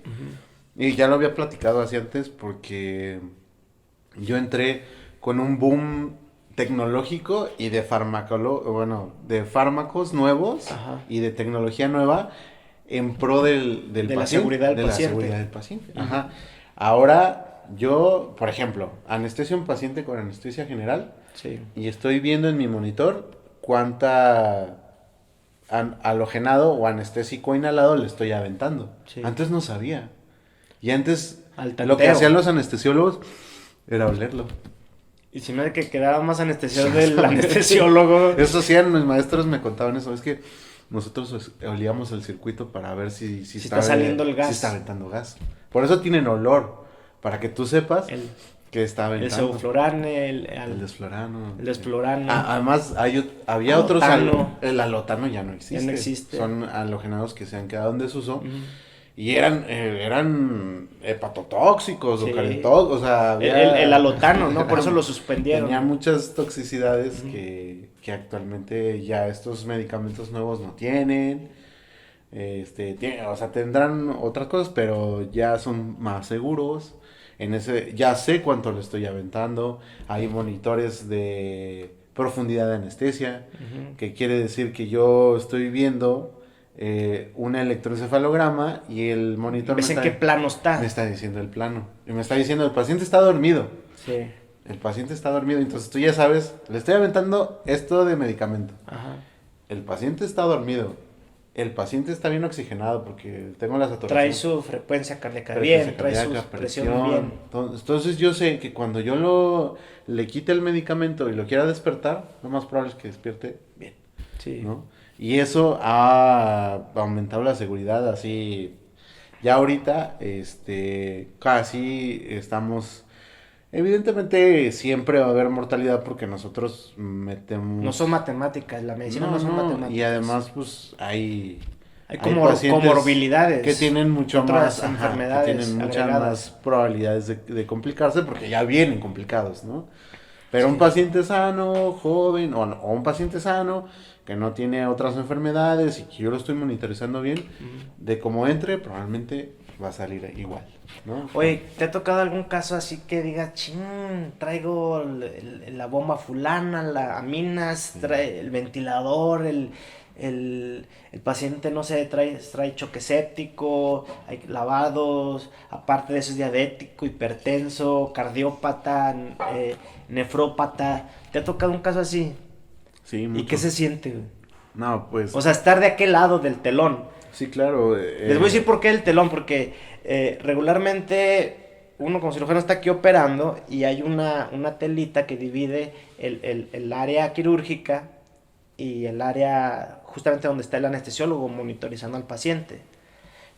Speaker 2: y ya lo había platicado así antes porque yo entré con un boom tecnológico y de de fármacos nuevos
Speaker 1: Ajá.
Speaker 2: y de tecnología nueva en pro del
Speaker 1: De la
Speaker 2: paciente,
Speaker 1: seguridad del
Speaker 2: de
Speaker 1: paciente.
Speaker 2: la seguridad del paciente. Ajá. Ahora yo, por ejemplo, anestesio a un paciente con anestesia general
Speaker 1: Sí.
Speaker 2: y estoy viendo en mi monitor cuánta halogenado o anestésico inhalado le estoy aventando.
Speaker 1: Sí.
Speaker 2: Antes no sabía. Y antes
Speaker 1: Al
Speaker 2: lo que
Speaker 1: tanteo.
Speaker 2: hacían los anestesiólogos era olerlo.
Speaker 1: Y si me hace que quedaba más anestesiado del anestesiólogo.
Speaker 2: Eso hacían, mis maestros me contaban eso. Es que nosotros olíamos el circuito para ver si
Speaker 1: está saliendo el gas.
Speaker 2: Si está aventando gas. Por eso tienen olor. Para que tú sepas
Speaker 1: El,
Speaker 2: que está
Speaker 1: el
Speaker 2: aventando.
Speaker 1: sevoflurane,
Speaker 2: El desflorano.
Speaker 1: el desflorano.
Speaker 2: Además, había otros.
Speaker 1: Alotano.
Speaker 2: El alotano ya no existe.
Speaker 1: Ya no existe.
Speaker 2: Son halogenados que se han quedado en desuso.
Speaker 1: Ujú.
Speaker 2: Y eran hepatotóxicos
Speaker 1: Sí.
Speaker 2: o carentóxicos. O sea, había,
Speaker 1: El alotano, ¿no? Por eso lo suspendieron.
Speaker 2: tenía muchas toxicidades
Speaker 1: Ujú.
Speaker 2: que actualmente ya estos medicamentos nuevos no tienen. O sea, tendrán otras cosas, pero ya son más seguros. Ya sé cuánto le estoy aventando. Hay monitores de profundidad de anestesia,
Speaker 1: Ujú.
Speaker 2: que quiere decir que yo estoy viendo un electroencefalograma y el monitor
Speaker 1: ¿Ves en qué plano está?
Speaker 2: me está diciendo el plano. Y me está diciendo, el paciente está dormido.
Speaker 1: Sí.
Speaker 2: El paciente está dormido. Entonces tú ya sabes, le estoy aventando esto de medicamento.
Speaker 1: Ajá.
Speaker 2: El paciente está dormido. El paciente está bien oxigenado porque tengo la saturación.
Speaker 1: Trae su frecuencia cardíaca
Speaker 2: Frecuencia
Speaker 1: bien, trae su
Speaker 2: cardíaca,
Speaker 1: presión bien.
Speaker 2: Entonces yo sé que cuando yo le quite el medicamento y lo quiera despertar, lo más probable es que despierte bien,
Speaker 1: Sí.
Speaker 2: ¿no? Y eso ha aumentado la seguridad así. Ya ahorita, casi estamos. Evidentemente siempre va a haber mortalidad porque nosotros metemos.
Speaker 1: No son matemáticas, la medicina no, son matemáticas.
Speaker 2: Y además, pues hay
Speaker 1: Hay
Speaker 2: pacientes
Speaker 1: comorbilidades.
Speaker 2: que tienen mucho
Speaker 1: otras
Speaker 2: más,
Speaker 1: enfermedades
Speaker 2: que tienen muchas
Speaker 1: agregadas.
Speaker 2: más probabilidades de complicarse porque ya vienen complicados, ¿no? Pero
Speaker 1: Sí.
Speaker 2: un paciente sano, joven, o un paciente sano que no tiene otras enfermedades y que yo lo estoy monitorizando bien, de cómo entre, probablemente va a salir igual, ¿no?
Speaker 1: Oye, ¿te ha tocado algún caso así que diga, traigo la bomba fulana, la aminas, trae el ventilador, el paciente, no sé, trae choque séptico, hay lavados, aparte de eso es diabético, hipertenso, cardiópata, nefrópata? ¿Te ha tocado un caso así?
Speaker 2: Sí,
Speaker 1: ¿Y
Speaker 2: mucho.
Speaker 1: qué se siente, güey?
Speaker 2: No, pues...
Speaker 1: O sea, estar de aquel lado del telón.
Speaker 2: sí, claro.
Speaker 1: Les voy a decir por qué el telón, porque regularmente uno como cirujano está aquí operando y hay una telita que divide el área quirúrgica y el área justamente donde está el anestesiólogo monitorizando al paciente.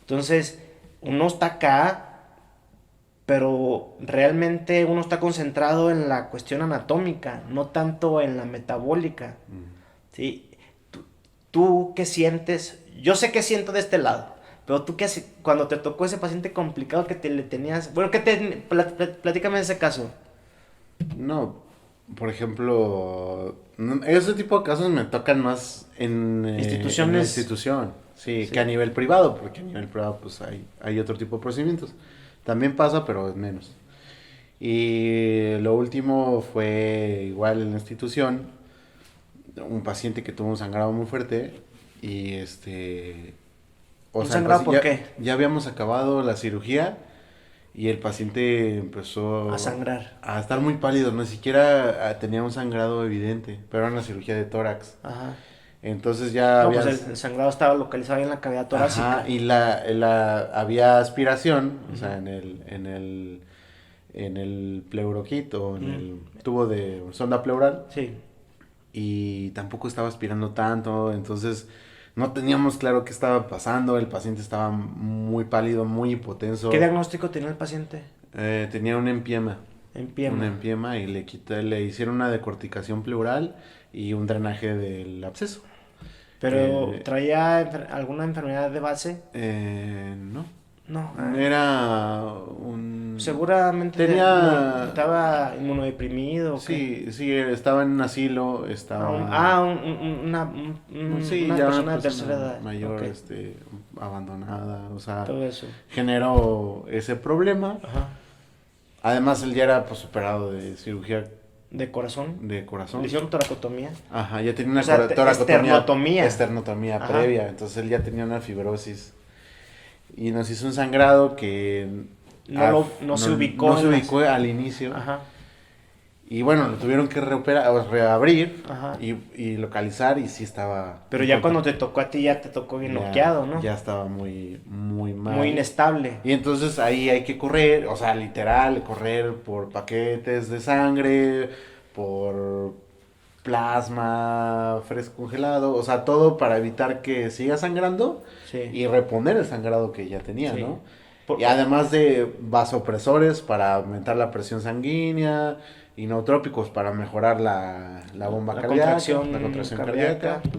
Speaker 1: Entonces, uno está acá, pero realmente uno está concentrado en la cuestión anatómica, no tanto en la metabólica. ¿Sí? ¿Tú qué sientes? Yo sé qué siento de este lado, pero tú qué cuando te tocó ese paciente complicado que le tenías... Bueno, platícame de ese caso.
Speaker 2: No, por ejemplo, ese tipo de casos me tocan más en la
Speaker 1: Instituciones.
Speaker 2: institución, sí,
Speaker 1: Sí.
Speaker 2: que a nivel privado, porque a nivel privado pues hay otro tipo de procedimientos. También pasa, pero es menos. Y lo último fue igual en la institución, un paciente que tuvo un sangrado muy fuerte y
Speaker 1: ¿Un sangrado por qué?
Speaker 2: ya habíamos acabado la cirugía y el paciente empezó
Speaker 1: A sangrar.
Speaker 2: a estar muy pálido, no siquiera tenía un sangrado evidente, pero era una cirugía de tórax.
Speaker 1: Ajá.
Speaker 2: Entonces ya
Speaker 1: No,
Speaker 2: había...
Speaker 1: pues el sangrado estaba localizado ahí en la cavidad torácica.
Speaker 2: Ajá, y había aspiración, o sea, en el pleuroquito, o en el tubo de sonda pleural,
Speaker 1: Sí.
Speaker 2: y tampoco estaba aspirando tanto, entonces no teníamos claro qué estaba pasando, el paciente estaba muy pálido, muy hipotenso.
Speaker 1: ¿Qué diagnóstico tenía el paciente?
Speaker 2: Tenía un empiema.
Speaker 1: Empiema.
Speaker 2: Un empiema y le hicieron una decorticación pleural y un drenaje del absceso.
Speaker 1: ¿Pero traía alguna enfermedad de base?
Speaker 2: No.
Speaker 1: No.
Speaker 2: Era un...
Speaker 1: Seguramente
Speaker 2: Tenía...
Speaker 1: estaba inmunodeprimido. ¿O qué?
Speaker 2: sí, estaba en un asilo, estaba... Sí,
Speaker 1: una
Speaker 2: ya
Speaker 1: persona
Speaker 2: una
Speaker 1: de tercera edad.
Speaker 2: mayor,
Speaker 1: Ok.
Speaker 2: abandonada, o sea,
Speaker 1: Todo eso.
Speaker 2: generó ese problema.
Speaker 1: Ajá.
Speaker 2: Además, él ya era pues operado de cirugía
Speaker 1: De corazón.
Speaker 2: de corazón.
Speaker 1: Le hicieron toracotomía.
Speaker 2: Ajá, ya tenía una
Speaker 1: O sea,
Speaker 2: toracotomía.
Speaker 1: esternotomía.
Speaker 2: Esternotomía
Speaker 1: Ajá.
Speaker 2: previa, entonces él ya tenía una fibrosis. Y nos hizo un sangrado que
Speaker 1: No se ubicó.
Speaker 2: No se ubicó al inicio.
Speaker 1: Ajá.
Speaker 2: Y bueno, lo tuvieron que reabrir
Speaker 1: Ajá.
Speaker 2: y localizar y sí estaba...
Speaker 1: Pero ya cuando te tocó a ti ya te tocó bien noqueado, ¿no?
Speaker 2: Ya estaba muy, muy mal.
Speaker 1: Muy inestable.
Speaker 2: Y entonces ahí hay que correr, o sea, literal, correr por paquetes de sangre, por plasma fresco congelado, o sea, todo para evitar que siga sangrando
Speaker 1: Sí.
Speaker 2: y reponer el sangrado que ya tenía,
Speaker 1: Sí.
Speaker 2: ¿no? Y además de vasopresores para aumentar la presión sanguínea, inotrópicos para mejorar la bomba cardíaca,
Speaker 1: contracción
Speaker 2: la contracción
Speaker 1: cardíaca.
Speaker 2: cardíaca.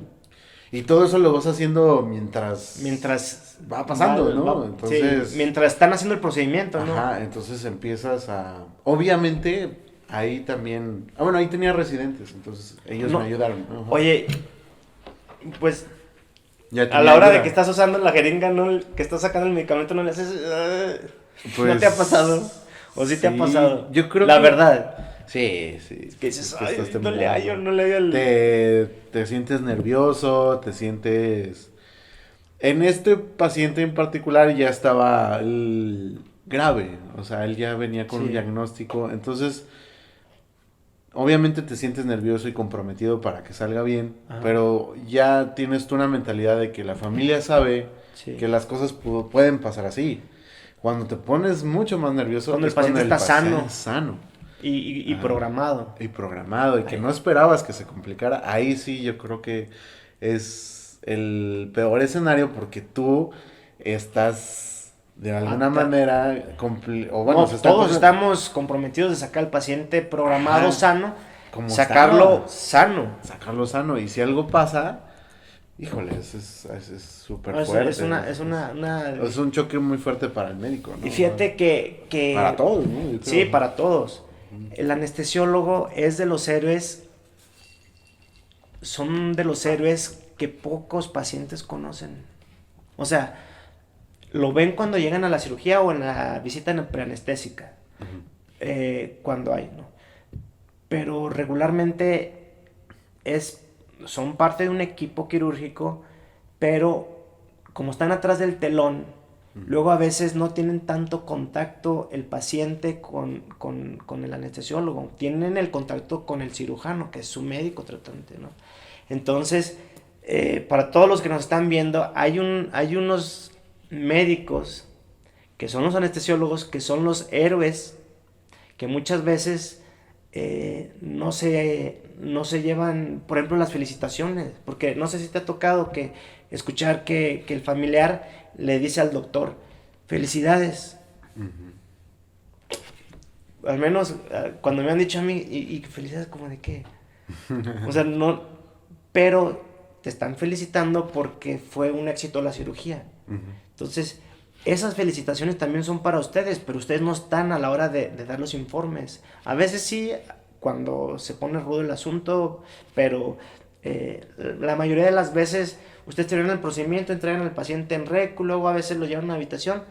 Speaker 2: Y todo eso lo vas haciendo mientras va pasando, ¿no? Entonces,
Speaker 1: sí, mientras están haciendo el procedimiento, ¿no?
Speaker 2: ajá, entonces empiezas a... Obviamente, ahí también... Ah, bueno, ahí tenía residentes, entonces ellos
Speaker 1: No.
Speaker 2: me ayudaron. Ajá.
Speaker 1: Oye, pues
Speaker 2: Ya
Speaker 1: a
Speaker 2: tenía
Speaker 1: la hora
Speaker 2: ayuda.
Speaker 1: de que estás usando la jeringa, no, que estás sacando el medicamento, no le haces...
Speaker 2: Pues,
Speaker 1: ¿no te ha pasado? ¿O sí te ha pasado?
Speaker 2: Yo creo
Speaker 1: la
Speaker 2: que...
Speaker 1: verdad.
Speaker 2: Sí, sí.
Speaker 1: Que dices,
Speaker 2: te
Speaker 1: ay,
Speaker 2: estás
Speaker 1: no le
Speaker 2: temblando.
Speaker 1: hallo, no le hallo el...
Speaker 2: Te sientes nervioso, te sientes... En este paciente en particular ya estaba grave, o sea, él ya venía con un
Speaker 1: Sí.
Speaker 2: diagnóstico, entonces obviamente te sientes nervioso y comprometido para que salga bien,
Speaker 1: Ajá.
Speaker 2: pero ya tienes tú una mentalidad de que la familia sabe
Speaker 1: Sí.
Speaker 2: que las cosas pueden pasar así. Cuando te pones mucho más nervioso
Speaker 1: Cuando el
Speaker 2: es cuando
Speaker 1: paciente está
Speaker 2: paciente es sano
Speaker 1: Y
Speaker 2: Ajá.
Speaker 1: programado.
Speaker 2: y programado y que
Speaker 1: Ay.
Speaker 2: no esperabas que se complicara, ahí sí yo creo que es el peor escenario porque tú estás de alguna manera o bueno,
Speaker 1: No,
Speaker 2: se está
Speaker 1: todos
Speaker 2: cosa-
Speaker 1: estamos comprometidos de sacar al paciente programado
Speaker 2: Ajá.
Speaker 1: sano,
Speaker 2: Como
Speaker 1: sacarlo
Speaker 2: está.
Speaker 1: sano.
Speaker 2: Sacarlo sano y si algo pasa, Híjole, es súper
Speaker 1: No,
Speaker 2: fuerte.
Speaker 1: es una...
Speaker 2: Es un choque muy fuerte para el médico, ¿no?
Speaker 1: Y fíjate que...
Speaker 2: Para todos, ¿no? Yo creo.
Speaker 1: Sí, para todos. El anestesiólogo es de los héroes, son de los héroes que pocos pacientes conocen. O sea, lo ven cuando llegan a la cirugía o en la visita preanestésica, cuando hay, ¿no? Pero regularmente son parte de un equipo quirúrgico, pero como están atrás del telón, luego a veces no tienen tanto contacto el paciente con el anestesiólogo, tienen el contacto con el cirujano, que es su médico tratante, ¿no? Entonces, para todos los que nos están viendo, hay unos médicos que son los anestesiólogos, que son los héroes, que muchas veces no se llevan, por ejemplo, las felicitaciones, porque no sé si te ha tocado escuchar que el familiar le dice al doctor, felicidades. Al menos cuando me han dicho a mí, ¿y felicidades como de qué? O sea, no, pero te están felicitando porque fue un éxito la cirugía. Entonces, esas felicitaciones también son para ustedes, pero ustedes no están a la hora de dar los informes. A veces sí, cuando se pone rudo el asunto, pero la mayoría de las veces ustedes terminan el procedimiento, entregan al paciente en REC, luego a veces lo llevan a una habitación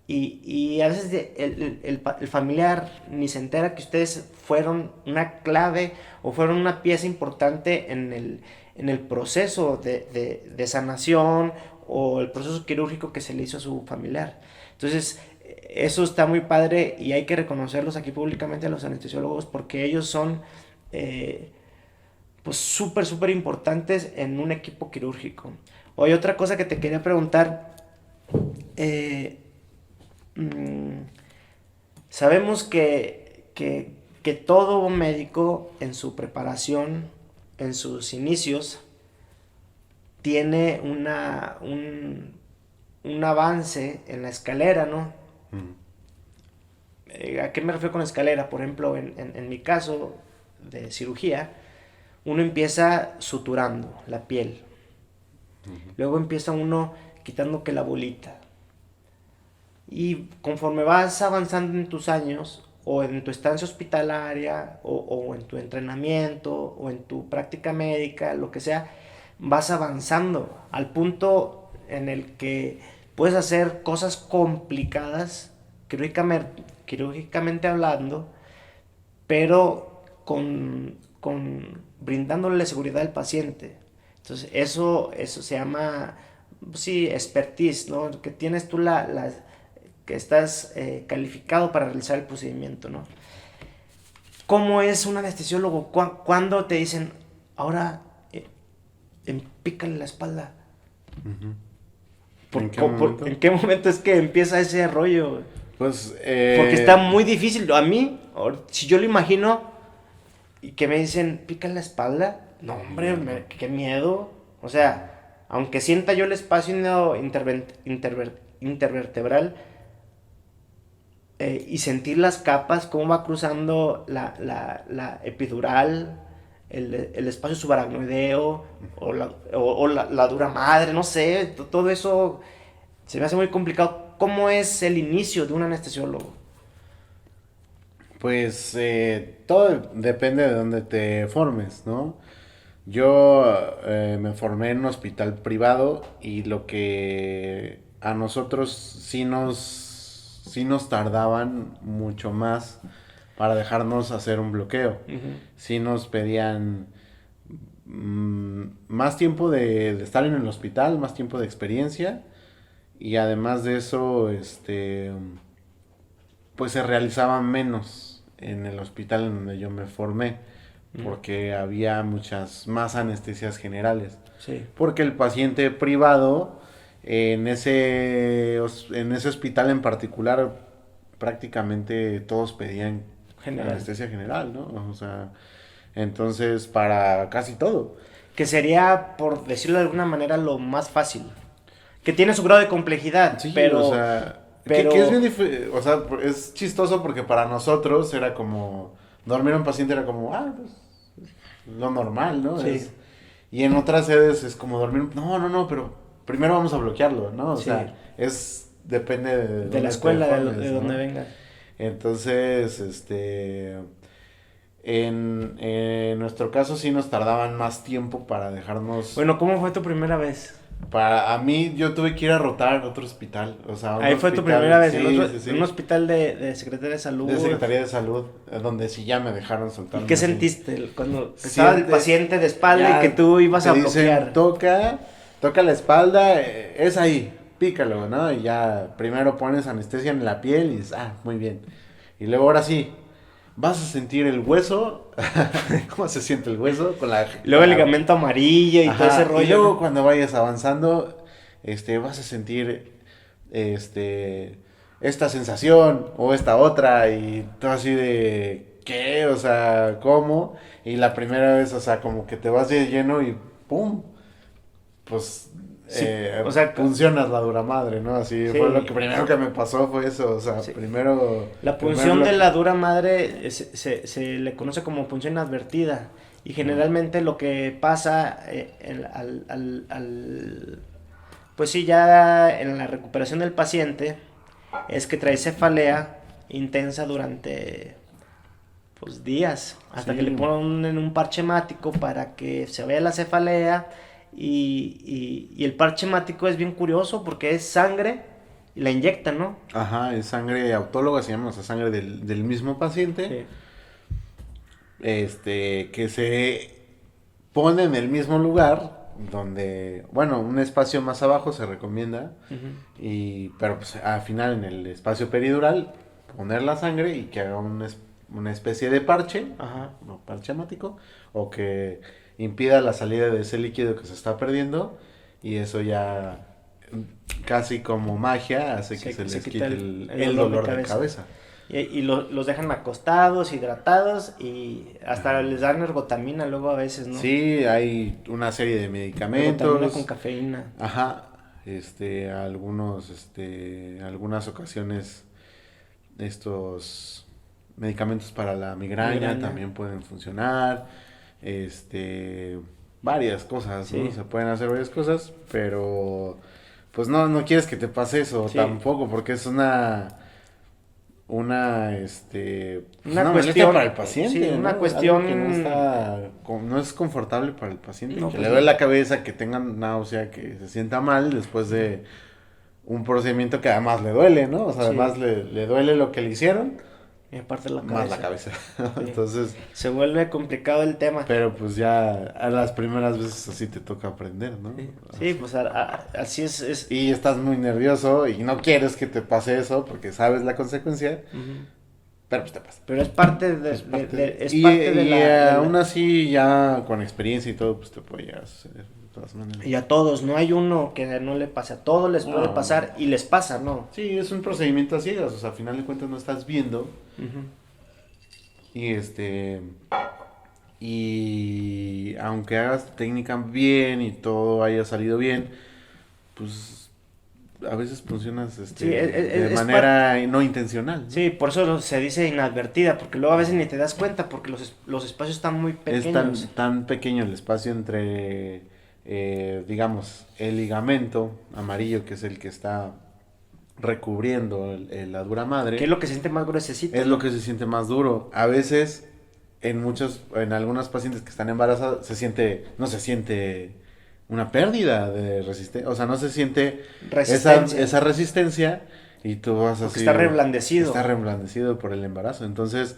Speaker 1: y a veces el familiar ni se entera que ustedes fueron una clave o fueron una pieza importante en el proceso de sanación o el proceso quirúrgico que se le hizo a su familiar. Entonces, eso está muy padre y hay que reconocerlos aquí públicamente a los anestesiólogos porque ellos son pues súper importantes en un equipo quirúrgico. Oye, otra cosa que te quería preguntar, sabemos que todo médico en su preparación, en sus inicios, tiene un avance en la escalera, ¿no? ¿A qué me refiero con escalera? Por ejemplo, en mi caso de cirugía, uno empieza suturando la piel. Luego empieza uno quitando que la bolita. Y conforme vas avanzando en tus años, o en tu estancia hospitalaria, o en tu entrenamiento, o en tu práctica médica, lo que sea, vas avanzando al punto en el que puedes hacer cosas complicadas, quirúrgicamente hablando, pero brindándole seguridad al paciente. Entonces, eso se llama, sí, expertise, ¿no? Que tienes tú que estás calificado para realizar el procedimiento, ¿no? ¿Cómo es un anestesiólogo? ¿Cuándo te dicen, ahora pícale la espalda? ¿En qué momento es que empieza ese rollo?
Speaker 2: Pues,
Speaker 1: porque está muy difícil. A mí, si yo lo imagino y que me dicen, pícale la espalda, no, hombre, qué miedo. O sea, aunque sienta yo el espacio intervertebral y sentir las capas, cómo va cruzando la epidural, el espacio subaracnoideo o la dura madre, no sé, todo eso se me hace muy complicado. ¿Cómo es el inicio de un anestesiólogo?
Speaker 2: Pues todo depende de dónde te formes, ¿no? Yo me formé en un hospital privado y lo que a nosotros sí nos tardaban mucho más para dejarnos hacer un bloqueo. Sí nos pedían más tiempo de estar en el hospital, más tiempo de experiencia y además de eso, pues se realizaba menos en el hospital en donde yo me formé porque había muchas más anestesias generales.
Speaker 1: Sí.
Speaker 2: Porque el paciente privado en ese hospital en particular prácticamente todos pedían anestesia general, ¿no? O sea, entonces para casi todo.
Speaker 1: Que sería, por decirlo de alguna manera, lo más fácil. Que tiene su grado de complejidad,
Speaker 2: Sí,
Speaker 1: pero...
Speaker 2: o sea,
Speaker 1: pero...
Speaker 2: que es bien o sea, es chistoso porque para nosotros era como dormir a un paciente era como, pues, lo normal, ¿no?
Speaker 1: Sí.
Speaker 2: Y en otras sedes es como dormir, no, pero primero vamos a bloquearlo, ¿no? O
Speaker 1: Sí.
Speaker 2: sea, depende de
Speaker 1: De
Speaker 2: dónde
Speaker 1: la
Speaker 2: te
Speaker 1: escuela,
Speaker 2: formes,
Speaker 1: de
Speaker 2: ¿no?
Speaker 1: donde venga.
Speaker 2: Entonces, en nuestro caso sí nos tardaban más tiempo para dejarnos.
Speaker 1: Bueno, ¿cómo fue tu primera vez?
Speaker 2: A mí, yo tuve que ir a rotar a otro hospital. O sea, a un
Speaker 1: Ahí fue tu
Speaker 2: hospital,
Speaker 1: primera vez,
Speaker 2: sí, sí, sí.
Speaker 1: en un hospital de Secretaría de Salud.
Speaker 2: De Secretaría de Salud, donde sí ya me dejaron
Speaker 1: ¿Y
Speaker 2: soltarme.
Speaker 1: qué
Speaker 2: así.
Speaker 1: sentiste cuando estaba el
Speaker 2: Sientes-
Speaker 1: paciente de espalda
Speaker 2: ya
Speaker 1: y que tú ibas
Speaker 2: te
Speaker 1: a
Speaker 2: dicen,
Speaker 1: bloquear?
Speaker 2: toca la espalda, es ahí, pícalo, ¿no? Y ya primero pones anestesia en la piel y dices, muy bien. Y luego ahora sí, vas a sentir el hueso. ¿Cómo se siente el hueso?
Speaker 1: Y luego el ligamento amarillo y todo ese
Speaker 2: Ajá,
Speaker 1: rollo.
Speaker 2: y luego
Speaker 1: ¿no?
Speaker 2: cuando vayas avanzando, vas a sentir, esta sensación o esta otra y todo así de, ¿qué? O sea, ¿cómo? Y la primera vez, o sea, como que te vas de lleno y ¡pum! Pues
Speaker 1: Sí, o sea,
Speaker 2: funcionas la dura madre, ¿no? Así
Speaker 1: sí.
Speaker 2: fue lo que primero que me pasó fue eso, o sea,
Speaker 1: Sí.
Speaker 2: primero...
Speaker 1: La
Speaker 2: primero
Speaker 1: punción
Speaker 2: lo
Speaker 1: de
Speaker 2: que-
Speaker 1: la dura madre se le conoce como punción inadvertida. Y generalmente lo que pasa pues sí, ya en la recuperación del paciente es que trae cefalea intensa durante pues días, hasta
Speaker 2: Sí.
Speaker 1: que le ponen un parche hemático para que se vea la cefalea y el parche hemático es bien curioso porque es sangre y la inyectan, ¿no?
Speaker 2: Ajá, es sangre autóloga, se llama, o sea, sangre del mismo paciente.
Speaker 1: Sí.
Speaker 2: Que se pone en el mismo lugar donde, bueno, un espacio más abajo se recomienda, pero pues al final en el espacio peridural poner la sangre y que haga una especie de parche,
Speaker 1: Ajá.
Speaker 2: o parche hemático, o que impida la salida de ese líquido que se está perdiendo y eso ya casi como magia hace que se les quite el dolor de cabeza.
Speaker 1: Y los dejan acostados, hidratados y hasta les dan ergotamina luego a veces, ¿no?
Speaker 2: Sí, hay una serie de medicamentos.
Speaker 1: Ergotamina con cafeína.
Speaker 2: Ajá. Algunas ocasiones estos medicamentos para la migraña también pueden funcionar. Varias cosas,
Speaker 1: Sí.
Speaker 2: ¿no? Se pueden hacer varias cosas, pero pues no quieres que te pase eso
Speaker 1: Sí.
Speaker 2: tampoco, porque es una molestia
Speaker 1: cuestión
Speaker 2: para el paciente,
Speaker 1: sí, una
Speaker 2: ¿no?
Speaker 1: cuestión
Speaker 2: Algo que no es confortable para el paciente,
Speaker 1: no,
Speaker 2: que
Speaker 1: pues
Speaker 2: le duele la cabeza, que tenga náusea, que se sienta mal después de un procedimiento que además le duele, ¿no? O sea,
Speaker 1: Sí.
Speaker 2: además le duele lo que le hicieron,
Speaker 1: y aparte la cabeza.
Speaker 2: más la cabeza.
Speaker 1: Sí.
Speaker 2: Entonces,
Speaker 1: Se vuelve complicado el tema.
Speaker 2: pero pues ya a las primeras veces así te toca aprender, ¿no?
Speaker 1: Sí, pues así es.
Speaker 2: Y estás muy nervioso y no quieres que te pase eso porque sabes la consecuencia, pero pues te pasa.
Speaker 1: Pero es parte de,
Speaker 2: Es parte
Speaker 1: de la...
Speaker 2: aún así ya con experiencia y todo pues te puede llegar a suceder de todas maneras.
Speaker 1: Y a todos, no hay uno que no le pase, a todos les puede
Speaker 2: No.
Speaker 1: pasar y les pasa, ¿no?
Speaker 2: Sí, es un procedimiento a ciegas, o sea, al final de cuentas no estás viendo y y aunque hagas tu técnica bien y todo haya salido bien, pues a veces funcionas
Speaker 1: Sí,
Speaker 2: de
Speaker 1: es
Speaker 2: manera no intencional, ¿no?
Speaker 1: Sí, por eso se dice inadvertida, porque luego a veces ni te das cuenta porque los espacios están muy
Speaker 2: Es
Speaker 1: pequeños.
Speaker 2: tan pequeño el espacio entre, digamos, el ligamento amarillo, que es el que está recubriendo la dura madre.
Speaker 1: Que es lo que se siente más gruesecito.
Speaker 2: Es lo que se siente más duro. A veces, en algunas pacientes que están embarazadas, no se siente una pérdida de resistencia. O sea, no se siente
Speaker 1: Resistencia.
Speaker 2: esa resistencia y tú vas
Speaker 1: Porque
Speaker 2: así.
Speaker 1: está reblandecido.
Speaker 2: Está reblandecido por el embarazo. Entonces,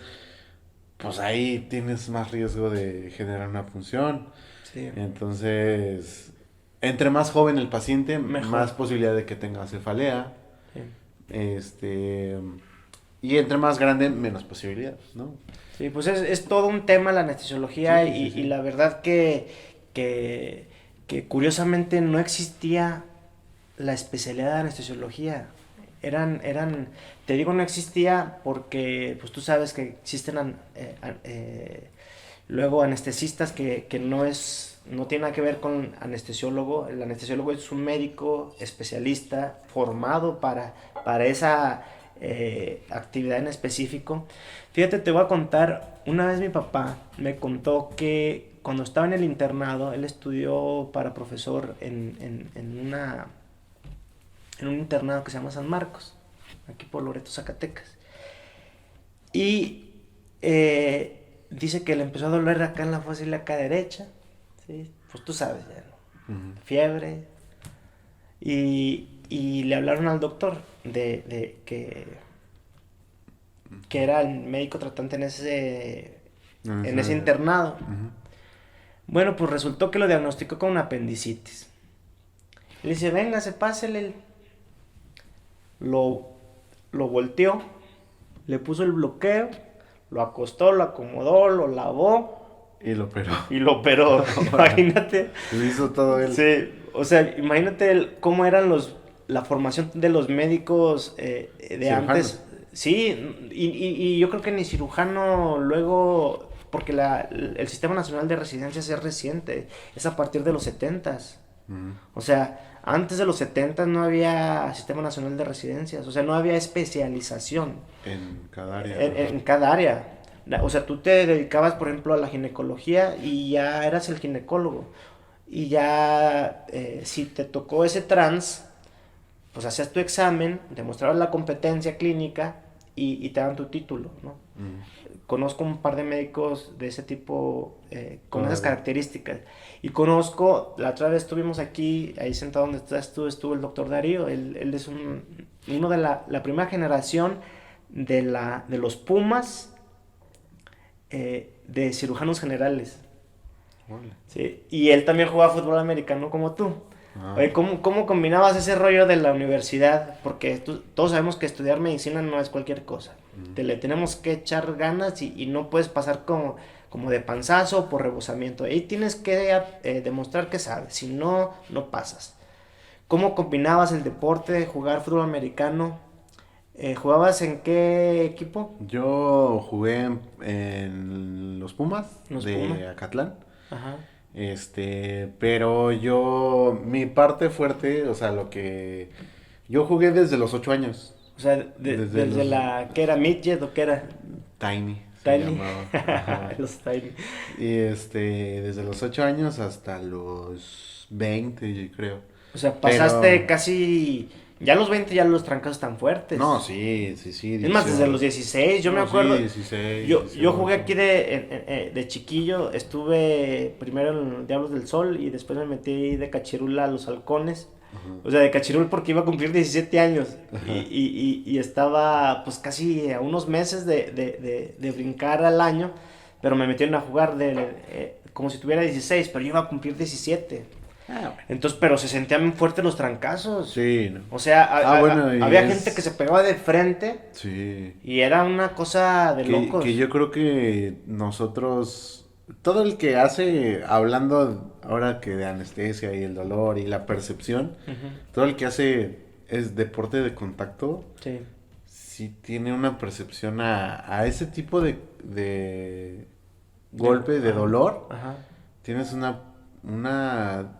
Speaker 2: pues ahí tienes más riesgo de generar una punción.
Speaker 1: Sí.
Speaker 2: Entonces, entre más joven el paciente,
Speaker 1: Mejor.
Speaker 2: más posibilidad de que tenga cefalea.
Speaker 1: Sí.
Speaker 2: Y entre más grande, menos posibilidades, ¿no?
Speaker 1: Sí, pues es todo un tema la anestesiología
Speaker 2: Sí, sí,
Speaker 1: y
Speaker 2: sí.
Speaker 1: la verdad que curiosamente no existía la especialidad de anestesiología. Te digo no existía porque pues tú sabes que existen luego anestesistas que no tiene nada que ver con anestesiólogo. El anestesiólogo es un médico especialista formado para esa actividad en específico. Fíjate, te voy a contar, una vez mi papá me contó que cuando estaba en el internado, él estudió para profesor en un internado que se llama San Marcos, aquí por Loreto, Zacatecas. Y dice que le empezó a doler acá en la fosa ilíaca derecha, ¿sí? Pues tú sabes ya, ¿no? Fiebre. Y le hablaron al doctor que era el médico tratante en ese internado. Bueno, pues resultó que lo diagnosticó con una apendicitis. Le dice, véngase, pásele. Lo volteó, le puso el bloqueo, lo acostó, lo acomodó, lo lavó.
Speaker 2: Y lo operó.
Speaker 1: Imagínate.
Speaker 2: Lo hizo todo él.
Speaker 1: Sí, o sea, imagínate cómo eran la formación de los médicos de
Speaker 2: Cirujanos.
Speaker 1: antes. Sí, y yo creo que ni cirujano luego, porque el Sistema Nacional de Residencias es reciente, es a partir de los 70s. O sea, antes de los 70 no había Sistema Nacional de Residencias, o sea, no había especialización
Speaker 2: En cada área.
Speaker 1: en cada área. O sea, tú te dedicabas, por ejemplo, a la ginecología y ya eras el ginecólogo. Y ya, si te tocó ese trans, pues hacías tu examen, demostrabas la competencia clínica y te dan tu título, ¿no? Conozco un par de médicos de ese tipo, con esas características. Y conozco, la otra vez estuvimos aquí, ahí sentado donde estás tú, estuvo el doctor Darío. Él es uno de la primera generación de los Pumas, de cirujanos generales.
Speaker 2: Órale.
Speaker 1: Sí, y él también jugaba fútbol americano como tú. Oye, ¿cómo combinabas ese rollo de la universidad? Porque todos sabemos que estudiar medicina no es cualquier cosa. Le tenemos que echar ganas y no puedes pasar como de panzazo o por rebosamiento. Ahí tienes que demostrar que sabes, si no, no pasas. ¿Cómo combinabas el deporte, jugar fútbol americano? ¿Jugabas en qué equipo?
Speaker 2: Yo jugué en los Pumas de
Speaker 1: Pumas.
Speaker 2: Acatlán.
Speaker 1: Ajá.
Speaker 2: Pero mi parte fuerte, o sea, yo jugué desde los 8 años.
Speaker 1: O sea, desde ¿qué era? ¿Midget o qué era?
Speaker 2: Tiny. Se
Speaker 1: Tiny.
Speaker 2: llamaba. Ajá.
Speaker 1: Los Tiny.
Speaker 2: Y desde los 8 años hasta los 20, yo creo.
Speaker 1: O sea, pasaste
Speaker 2: Pero-
Speaker 1: casi... Ya a los 20 ya los trancazos tan fuertes.
Speaker 2: No, sí.
Speaker 1: Es más, desde los 16, yo me acuerdo.
Speaker 2: Sí, 16,
Speaker 1: Yo
Speaker 2: 18.
Speaker 1: jugué aquí de chiquillo, estuve primero en Diablos del Sol y después me metí de cachirul a los Halcones. O sea, de cachirul porque iba a cumplir 17 años y estaba pues casi a unos meses de brincar al año, pero me metieron a jugar como si tuviera 16, pero yo iba a cumplir 17.
Speaker 2: Bueno.
Speaker 1: Entonces, pero se sentían fuertes los trancazos.
Speaker 2: Sí, ¿no?
Speaker 1: O sea,
Speaker 2: bueno, y
Speaker 1: había gente que se pegaba de frente
Speaker 2: Sí.
Speaker 1: y era una cosa de locos.
Speaker 2: Que yo creo que nosotros, todo el que hace, hablando ahora que de anestesia y el dolor y la percepción, todo el que hace es deporte de contacto,
Speaker 1: Sí.
Speaker 2: sí tiene una percepción a ese tipo de golpe, de dolor,
Speaker 1: Ajá.
Speaker 2: tienes una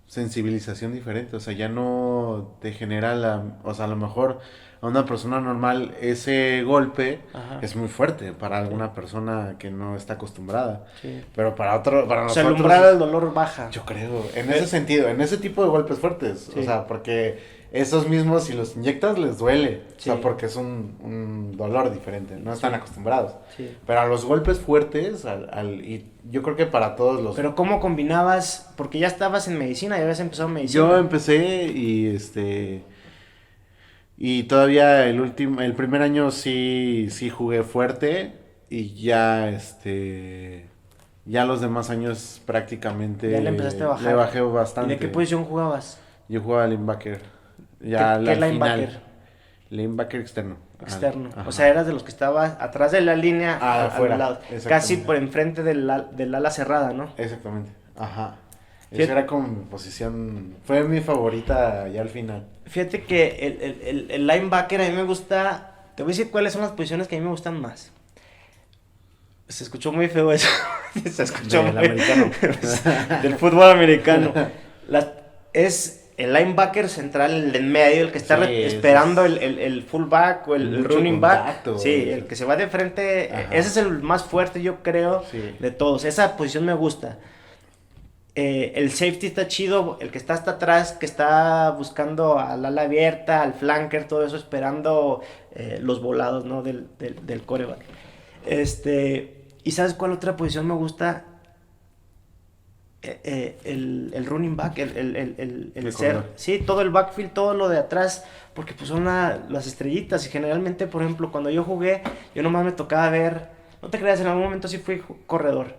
Speaker 2: sensibilización diferente, o sea, ya no te genera o sea, a lo mejor a una persona normal ese golpe
Speaker 1: Ajá.
Speaker 2: es muy fuerte para alguna persona que no está acostumbrada,
Speaker 1: Sí.
Speaker 2: pero para
Speaker 1: O sea, el
Speaker 2: nosotros
Speaker 1: umbral del dolor baja.
Speaker 2: yo creo, en ese sentido, en ese tipo de golpes fuertes,
Speaker 1: Sí.
Speaker 2: o sea, porque esos mismos si los inyectas les duele,
Speaker 1: Sí.
Speaker 2: o sea, porque es un dolor diferente, no están
Speaker 1: Sí.
Speaker 2: acostumbrados.
Speaker 1: Sí.
Speaker 2: Pero a los golpes fuertes, y yo creo que para todos los...
Speaker 1: Pero ¿cómo combinabas? Porque ya estabas en medicina, ya habías empezado medicina.
Speaker 2: Yo empecé y todavía el primer año sí jugué fuerte y ya los demás años prácticamente
Speaker 1: Ya le empezaste a bajar.
Speaker 2: le bajé
Speaker 1: ¿Y
Speaker 2: bastante.
Speaker 1: de qué posición jugabas?
Speaker 2: Yo jugaba linebacker.
Speaker 1: ¿Qué
Speaker 2: Al
Speaker 1: linebacker?
Speaker 2: final. Linebacker externo.
Speaker 1: Externo.
Speaker 2: Ajá.
Speaker 1: O sea, eras de los que estabas atrás de la línea,
Speaker 2: Afuera,
Speaker 1: al lado,
Speaker 2: exactamente.
Speaker 1: casi por enfrente del ala cerrada, ¿no?
Speaker 2: Exactamente. Ajá.
Speaker 1: Fíjate-
Speaker 2: Esa era como mi posición. Fue mi favorita ya al final.
Speaker 1: Fíjate que el linebacker a mí me gusta. Te voy a decir cuáles son las posiciones que a mí me gustan más. Se escuchó muy feo eso. Se escuchó
Speaker 2: Del
Speaker 1: muy
Speaker 2: americano.
Speaker 1: del fútbol americano. Es el linebacker central, el de en medio, el que está
Speaker 2: Sí,
Speaker 1: esperando
Speaker 2: ese
Speaker 1: el fullback o el
Speaker 2: mucho
Speaker 1: running back.
Speaker 2: contacto.
Speaker 1: Sí, el que se va de frente.
Speaker 2: Ajá.
Speaker 1: Ese es el más fuerte, yo creo,
Speaker 2: Sí.
Speaker 1: de todos. Esa posición me gusta. El safety está chido, el que está hasta atrás, que está buscando al ala abierta, al flanker, todo eso, esperando los volados, ¿no? Del quarterback. ¿Y sabes cuál otra posición me gusta? El running back, el ser, sí, todo el backfield, todo lo de atrás, porque pues son las estrellitas, y generalmente, por ejemplo, cuando yo jugué, yo nomás me tocaba ver, no te creas, en algún momento sí fui corredor,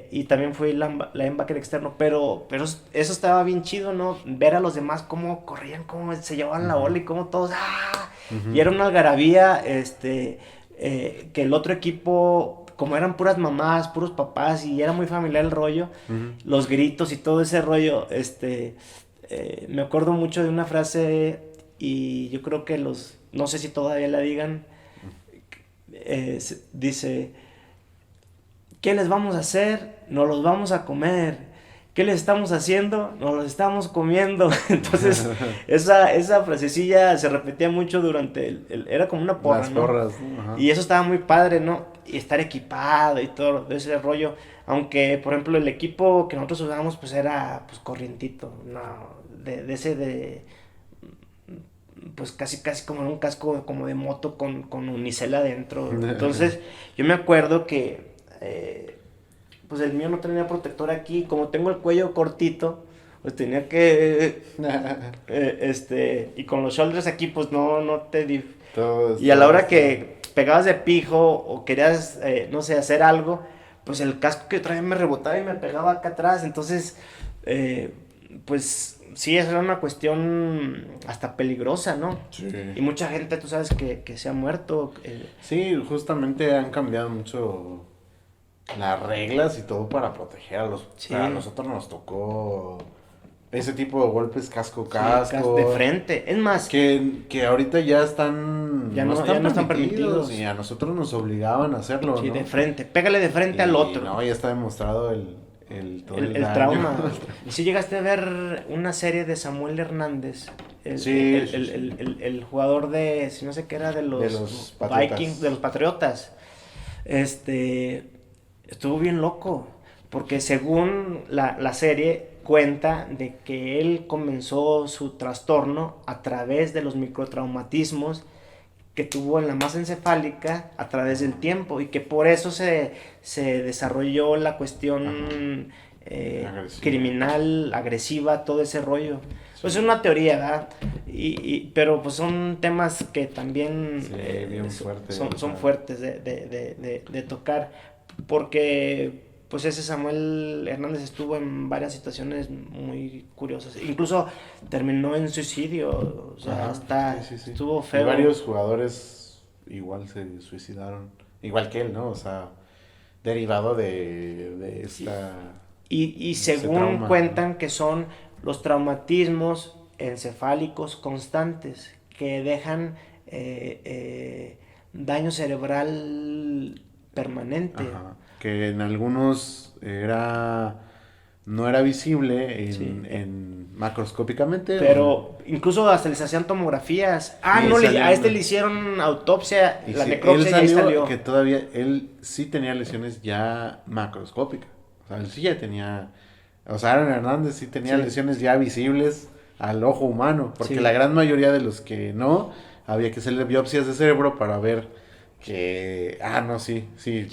Speaker 1: y también fui linebacker externo, pero eso estaba bien chido, ¿no? Ver a los demás cómo corrían, cómo se llevaban la bola y cómo todos, ¡ah! Y era una algarabía, que el otro equipo, como eran puras mamás, puros papás, y era muy familiar el rollo, los gritos y todo ese rollo, me acuerdo mucho de una frase, y yo creo que no sé si todavía la digan, dice, ¿qué les vamos a hacer? Nos los vamos a comer. ¿Qué les estamos haciendo? Nos los estamos comiendo. Entonces, esa frasecilla se repetía mucho durante era como una porra,
Speaker 2: Las
Speaker 1: ¿no?
Speaker 2: porras, ¿no? Ajá.
Speaker 1: Y eso estaba muy padre, ¿no? Y estar equipado y todo ese rollo. Aunque, por ejemplo, el equipo que nosotros usábamos, pues era, pues, corrientito, ¿no? De ese pues casi como en un casco como de moto con unicel adentro. Entonces, yo me acuerdo que pues el mío no tenía protector aquí, como tengo el cuello cortito, pues tenía que y con los shoulders aquí pues no te y a la hora que pegabas de pijo o querías no sé, hacer algo, pues el casco que traía me rebotaba y me pegaba acá atrás. Entonces pues sí, esa era una cuestión hasta peligrosa, ¿no?
Speaker 2: Sí.
Speaker 1: Y mucha gente, tú sabes, que se ha muerto.
Speaker 2: Sí, justamente han cambiado mucho las reglas y todo para proteger a los...
Speaker 1: Sí.
Speaker 2: A nosotros nos tocó ese tipo de golpes casco.
Speaker 1: De frente. Es más,
Speaker 2: Que ahorita ya están...
Speaker 1: ya no están permitidos.
Speaker 2: Y a nosotros nos obligaban a hacerlo,
Speaker 1: sí,
Speaker 2: ¿no?
Speaker 1: de frente. Pégale de frente al otro.
Speaker 2: No, ya está demostrado el daño.
Speaker 1: trauma. ¿Y si llegaste a ver una serie de Samuel Hernández?
Speaker 2: Sí.
Speaker 1: El jugador de, si no sé qué era, de los
Speaker 2: Patriotas.
Speaker 1: Vikings, de los Patriotas. Estuvo bien loco, porque según la serie cuenta de que él comenzó su trastorno a través de los microtraumatismos que tuvo en la masa encefálica a través del tiempo, y que por eso se desarrolló la cuestión criminal, agresiva, todo ese rollo. Pues es una teoría, ¿verdad? Pero pues son temas que también
Speaker 2: bien fuertes,
Speaker 1: son fuertes de tocar, porque pues ese Samuel Hernández estuvo en varias situaciones muy curiosas. Incluso terminó en suicidio. O sea, estuvo feo.
Speaker 2: Y varios jugadores igual se suicidaron. Igual que él, ¿no? O sea, derivado de esta...
Speaker 1: Y según cuentan que son los traumatismos encefálicos constantes que dejan daño cerebral permanente.
Speaker 2: Ajá. Que en algunos no era visible macroscópicamente.
Speaker 1: Pero incluso hasta les hacían tomografías.
Speaker 2: Sí,
Speaker 1: No, a este le hicieron autopsia, la necropsia, y ahí salió.
Speaker 2: Que todavía él sí tenía lesiones ya macroscópicas. O sea, él sí ya tenía... O sea, Aaron Hernández sí tenía lesiones ya visibles al ojo humano. Porque la gran mayoría de los que no, había que hacerle biopsias de cerebro para ver que...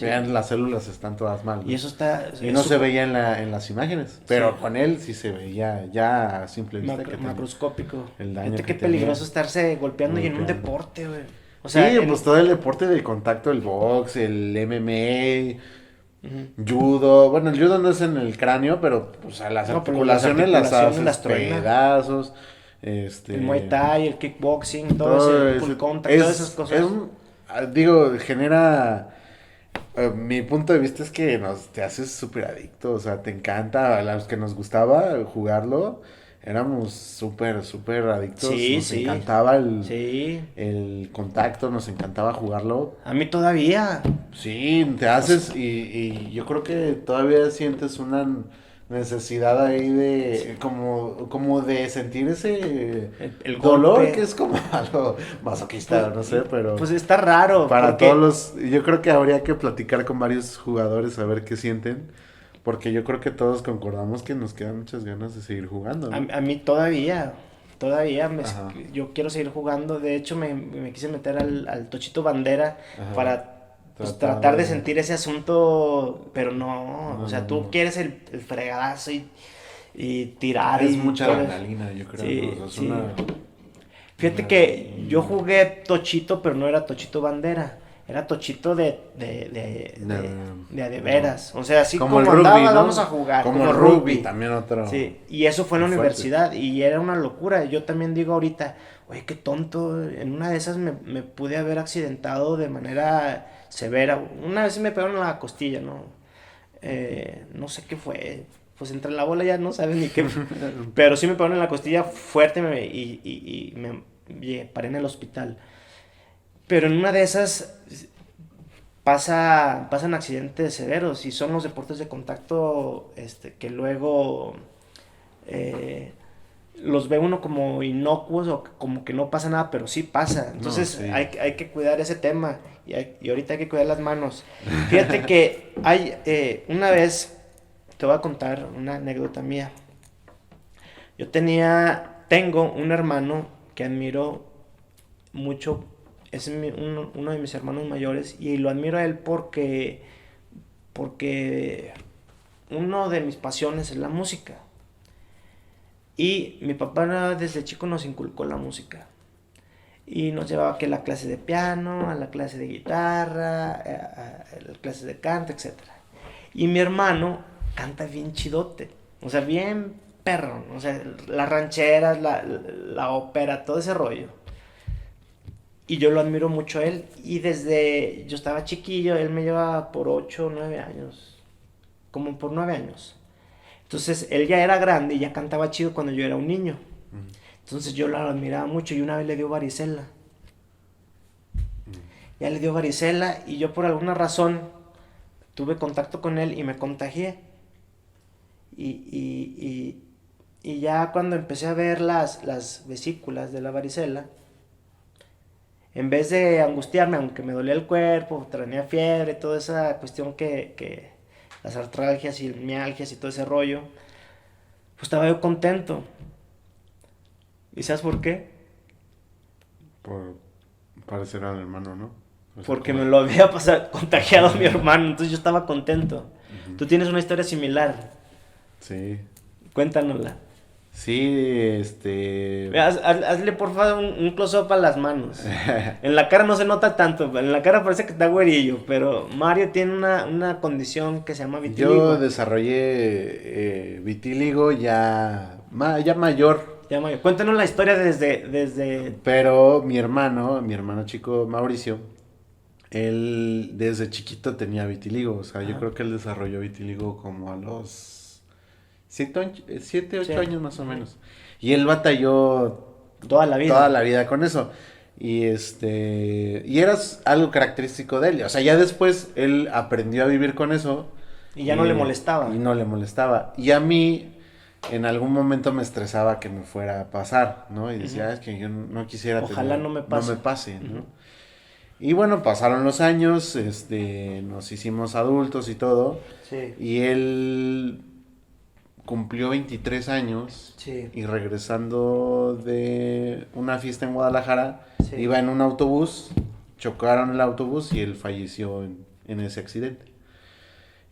Speaker 2: vean, las células están todas mal, ¿no?
Speaker 1: Y eso está...
Speaker 2: Y no se veía en las imágenes. Pero con él sí se veía ya a simple vista
Speaker 1: macroscópico.
Speaker 2: El daño.
Speaker 1: Qué peligroso estarse golpeando y en un deporte, güey.
Speaker 2: O sea, pues todo el deporte del contacto, el box, el MMA, judo. Bueno, el judo no es en el cráneo, pero pues a las articulaciones las haces pedazos.
Speaker 1: El Muay Thai, el kickboxing, todo ese full contact, todas esas cosas.
Speaker 2: Genera... mi punto de vista es que te haces súper adicto, o sea, te encanta. A los que nos gustaba jugarlo, éramos súper adictos. Nos encantaba el contacto, nos encantaba jugarlo.
Speaker 1: A mí todavía.
Speaker 2: Sí, te haces y yo creo que todavía sientes una necesidad ahí de como de sentir ese
Speaker 1: el
Speaker 2: dolor
Speaker 1: golpe.
Speaker 2: Que es como algo masoquista, no sé, pero
Speaker 1: pues está raro
Speaker 2: para todos yo creo que habría que platicar con varios jugadores a ver qué sienten, Porque yo creo que todos concordamos que nos quedan muchas ganas de seguir jugando, ¿no?
Speaker 1: A mí todavía,
Speaker 2: Ajá.
Speaker 1: yo quiero seguir jugando. De hecho, me quise meter al Tochito Bandera
Speaker 2: Ajá.
Speaker 1: para pues,
Speaker 2: Tratar
Speaker 1: tratar de
Speaker 2: de...
Speaker 1: sentir ese asunto, pero no, o
Speaker 2: No,
Speaker 1: sea,
Speaker 2: no,
Speaker 1: tú
Speaker 2: no.
Speaker 1: quieres el fregadazo y tirar
Speaker 2: Es
Speaker 1: y
Speaker 2: mucha
Speaker 1: todo eso.
Speaker 2: adrenalina, yo creo,
Speaker 1: Sí,
Speaker 2: ¿no? O sea, es
Speaker 1: sí.
Speaker 2: una...
Speaker 1: Fíjate que yo jugué Tochito, pero no era Tochito Bandera. Era Tochito de a de veras. O sea, así
Speaker 2: Como
Speaker 1: como
Speaker 2: el rugby,
Speaker 1: andaba,
Speaker 2: ¿no?
Speaker 1: vamos a jugar.
Speaker 2: Como
Speaker 1: Como
Speaker 2: el rugby,
Speaker 1: rugby.
Speaker 2: también otro...
Speaker 1: Sí, y eso fue en la
Speaker 2: muy fuerte.
Speaker 1: universidad y era una locura. Yo también digo ahorita, oye, qué tonto. En una de esas me pude haber accidentado de manera severa. Una vez me pegaron en la costilla, ¿no? No sé qué fue. Pues entre la bola ya no sabes ni qué. Pero sí me pegaron en la costilla fuerte y me paré en el hospital. Pero en una de esas pasan accidentes severos y son los deportes de contacto que luego eh, los ve uno como inocuos o como que no pasa nada, pero sí pasa. Entonces
Speaker 2: No, sí.
Speaker 1: hay que cuidar ese tema y ahorita hay que cuidar las manos. Fíjate que hay una vez, te voy a contar una anécdota mía. Tengo un hermano que admiro mucho, es uno de mis hermanos mayores y lo admiro a él porque uno de mis pasiones es la música. Y mi papá desde chico nos inculcó la música. Y nos llevaba que a la clase de piano, a la clase de guitarra, a la clase de canto, etcétera. Y mi hermano canta bien chidote, o sea, bien perro, o sea, las rancheras, la ópera, todo ese rollo. Y yo lo admiro mucho a él. Y desde yo estaba chiquillo, él me llevaba por 8 o 9 años, como por 9 años. Entonces él ya era grande y ya cantaba chido cuando yo era un niño. Entonces yo lo admiraba mucho y una vez le dio varicela. Ya le dio varicela y yo por alguna razón tuve contacto con él y me contagié. Y, y, y ya cuando empecé a ver las vesículas de la varicela, en vez de angustiarme, aunque me dolía el cuerpo, tenía fiebre, toda esa cuestión que las artralgias y mialgias y todo ese rollo, pues estaba yo contento. ¿Y sabes por qué?
Speaker 2: Por parecer al hermano, ¿no? O sea,
Speaker 1: Porque
Speaker 2: como...
Speaker 1: me lo había contagiado a mi hermano, entonces yo estaba contento. Tú tienes una historia similar,
Speaker 2: Sí.
Speaker 1: cuéntanosla.
Speaker 2: Sí,
Speaker 1: Hazle por favor un close-up a las manos. En la cara no se nota tanto, en la cara parece que está güerillo, pero Mario tiene una condición que se llama
Speaker 2: Yo
Speaker 1: vitiligo.
Speaker 2: desarrollé vitíligo ya mayor,
Speaker 1: Ya, Mario, cuéntanos la historia desde...
Speaker 2: pero mi hermano chico Mauricio, él desde chiquito tenía vitiligo. O sea, yo
Speaker 1: Ajá.
Speaker 2: creo que él desarrolló vitiligo como a los 7,
Speaker 1: Sí.
Speaker 2: 8 años más o menos. Y él batalló
Speaker 1: Toda la vida.
Speaker 2: toda la vida con eso. Y era algo característico de él. O sea, ya después él aprendió a vivir con eso.
Speaker 1: Y ya no le molestaba.
Speaker 2: Y no le molestaba. Y a mí, en algún momento me estresaba que me fuera a pasar, ¿no? Y decía,
Speaker 1: Ujú.
Speaker 2: es que yo no quisiera
Speaker 1: Ojalá no me pase.
Speaker 2: no me pase, ¿no?
Speaker 1: Ujú.
Speaker 2: Y bueno, pasaron los años, nos hicimos adultos y todo.
Speaker 1: Sí.
Speaker 2: Y él cumplió 23 años
Speaker 1: Sí.
Speaker 2: y regresando de una fiesta en Guadalajara,
Speaker 1: Sí.
Speaker 2: iba en un autobús, chocaron el autobús y él falleció en ese accidente.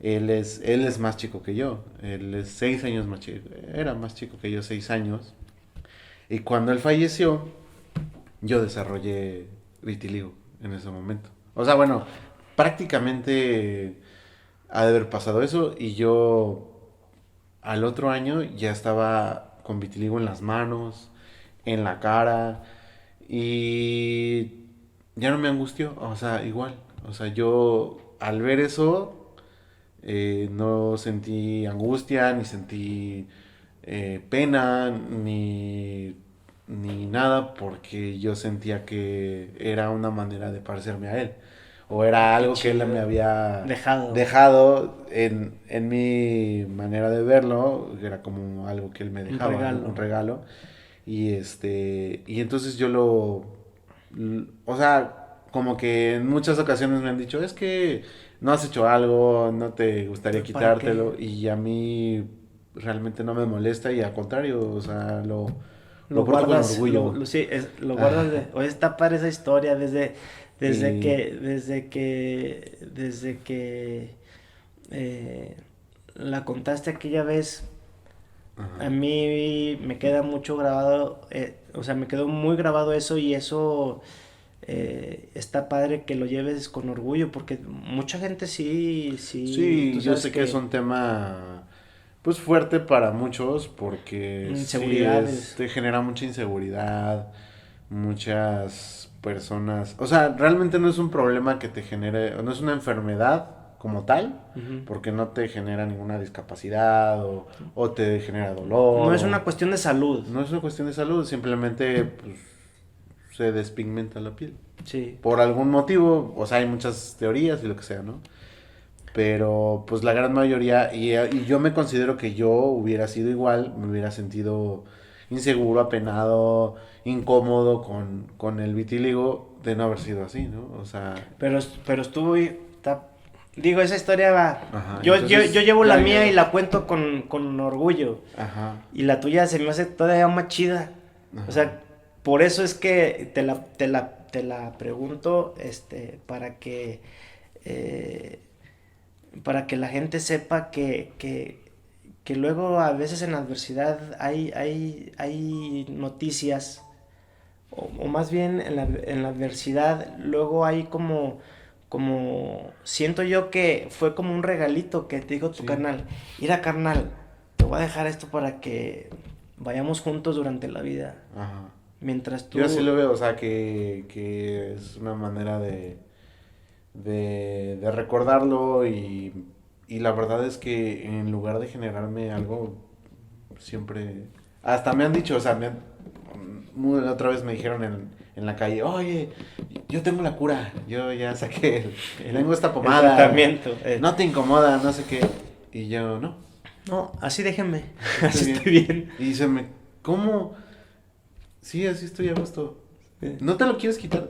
Speaker 2: Él es más chico que yo, él es 6 años más chico, era más chico que yo, 6 años. Y cuando él falleció, yo desarrollé vitiligo en ese momento. O sea, bueno, prácticamente ha de haber pasado eso y yo al otro año ya estaba con vitiligo en las manos, en la cara y ya no me angustió, o sea, igual. O sea, yo al ver eso no sentí angustia, ni sentí pena, ni nada, porque yo sentía que era una manera de parecerme a él. O era algo que él me había dejado en mi manera de verlo, que era como algo que él me dejaba,
Speaker 1: Un regalo.
Speaker 2: ¿no? Un regalo. Y entonces o sea, como que en muchas ocasiones me han dicho, es que no has hecho algo, no te gustaría
Speaker 1: ¿Para qué?
Speaker 2: quitártelo, y a mí realmente no me molesta, y al contrario, o sea, lo
Speaker 1: Lo
Speaker 2: porto con
Speaker 1: guardas,
Speaker 2: orgullo.
Speaker 1: sí, lo guardas
Speaker 2: Ajá.
Speaker 1: de... Oye, está padre esa historia,
Speaker 2: Y,
Speaker 1: desde que eh, la contaste aquella vez,
Speaker 2: ajá.
Speaker 1: a mí me queda mucho grabado, o sea, me quedó muy grabado eso y eso está padre que lo lleves con orgullo porque mucha gente sí, sí, tú
Speaker 2: Sí, yo
Speaker 1: sabes
Speaker 2: sé que es
Speaker 1: que
Speaker 2: un tema pues fuerte para muchos, porque sí
Speaker 1: inseguridades.
Speaker 2: te genera mucha inseguridad, muchas personas, o sea, realmente no es un problema que te genere, no es una enfermedad como tal,
Speaker 1: Ujú.
Speaker 2: porque no te genera ninguna discapacidad o te genera dolor,
Speaker 1: No es una cuestión de salud,
Speaker 2: no es una cuestión de salud, simplemente pues, se despigmenta la piel.
Speaker 1: sí.
Speaker 2: Por algún motivo, o sea, hay muchas teorías y lo que sea, ¿no? Pero pues la gran mayoría, y yo me considero que yo hubiera sido igual, me hubiera sentido inseguro, apenado, incómodo con el vitíligo de no haber sido así, ¿no? O sea,
Speaker 1: Pero estuvo, digo, esa historia va,
Speaker 2: ajá,
Speaker 1: yo
Speaker 2: entonces
Speaker 1: llevo la
Speaker 2: ya,
Speaker 1: mía y
Speaker 2: ya,
Speaker 1: la cuento con orgullo.
Speaker 2: ajá,
Speaker 1: Y la tuya se me hace todavía más chida. O
Speaker 2: ajá,
Speaker 1: sea, por eso es que te la pregunto, eh, para que la gente sepa que luego a veces en la adversidad hay noticias, o más bien en la adversidad, luego hay siento yo que fue como un regalito que te dijo tu
Speaker 2: sí,
Speaker 1: carnal, mira carnal, te voy a dejar esto para que vayamos juntos durante la vida,
Speaker 2: ajá.
Speaker 1: mientras
Speaker 2: Yo así lo
Speaker 1: tú,
Speaker 2: veo, o sea, que es una manera de recordarlo, y la verdad es que en lugar de generarme algo, siempre, hasta me han dicho, o sea, otra vez me dijeron en la calle, oye, yo tengo la cura, yo ya saqué,
Speaker 1: el,
Speaker 2: tengo esta
Speaker 1: el
Speaker 2: pomada,
Speaker 1: tratamiento,
Speaker 2: no te incomoda, no sé qué, y yo, no,
Speaker 1: no, así déjenme,
Speaker 2: estoy
Speaker 1: así
Speaker 2: bien,
Speaker 1: estoy bien.
Speaker 2: y ¿cómo? Sí, así estoy a gusto, ¿no te lo quieres quitar?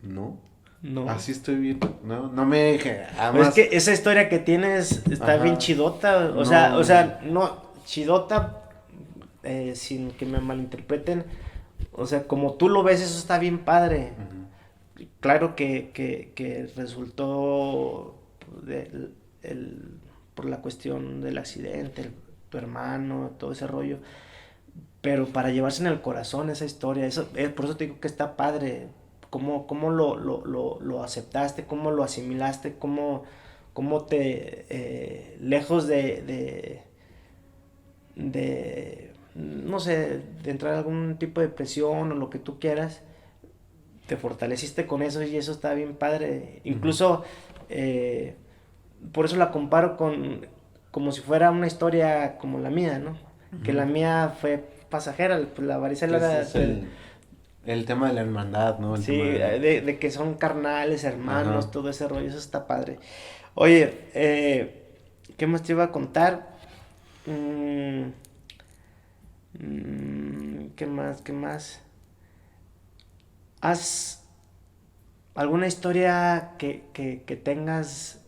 Speaker 2: No.
Speaker 1: No.
Speaker 2: Así estoy bien, ¿no? No me...
Speaker 1: Pues es
Speaker 2: Además,
Speaker 1: que esa historia que tienes está bien
Speaker 2: ajá,
Speaker 1: chidota, o
Speaker 2: no...
Speaker 1: sea, no, chidota, sin que me malinterpreten, o sea, como tú lo ves, eso está bien padre.
Speaker 2: Ujú.
Speaker 1: Claro que resultó por la cuestión del accidente, tu hermano, todo ese rollo, pero para llevarse en el corazón esa historia, eso, por eso te digo que está padre. ¿Cómo lo aceptaste? ¿Cómo lo asimilaste? ¿Cómo te, lejos no sé, de entrar a algún tipo de presión o lo que tú quieras, te fortaleciste con eso y eso está bien padre.
Speaker 2: Ujú.
Speaker 1: Incluso, eh, por eso la comparo como si fuera una historia como la mía, ¿no? Que la
Speaker 2: Ujú.
Speaker 1: mía fue pasajera, la varicela
Speaker 2: Ese
Speaker 1: era,
Speaker 2: es el tema de la hermandad, ¿no? El
Speaker 1: sí,
Speaker 2: tema de...
Speaker 1: de que son carnales,
Speaker 2: Ajá.
Speaker 1: hermanos, todo ese rollo, eso está padre. Oye, ¿qué más te iba a contar? Mm, ¿Qué más? ¿Qué más? ¿Has alguna historia que tengas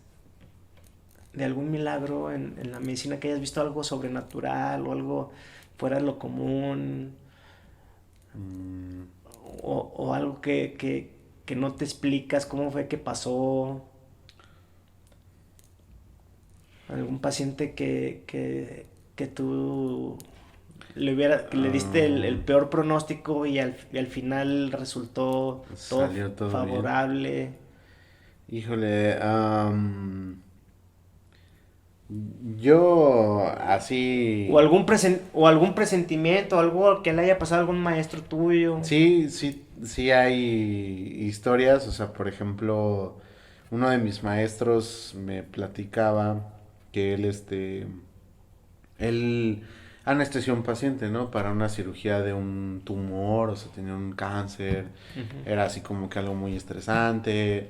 Speaker 1: de algún milagro en la medicina, que hayas visto algo sobrenatural o algo fuera de lo común,
Speaker 2: Mm,
Speaker 1: o algo que no te explicas cómo fue que pasó? ¿Algún paciente que tú le diste
Speaker 2: ah,
Speaker 1: el peor pronóstico y al final resultó todo
Speaker 2: salió todo bien.
Speaker 1: favorable?
Speaker 2: Híjole, yo así...
Speaker 1: O algún presentimiento, algo que le haya pasado a algún maestro tuyo.
Speaker 2: Sí, sí, sí hay historias, o sea, por ejemplo, uno de mis maestros me platicaba que él anestesió a un paciente, ¿no? Para una cirugía de un tumor, o sea, tenía un cáncer,
Speaker 1: Ujú.
Speaker 2: era así como que algo muy estresante.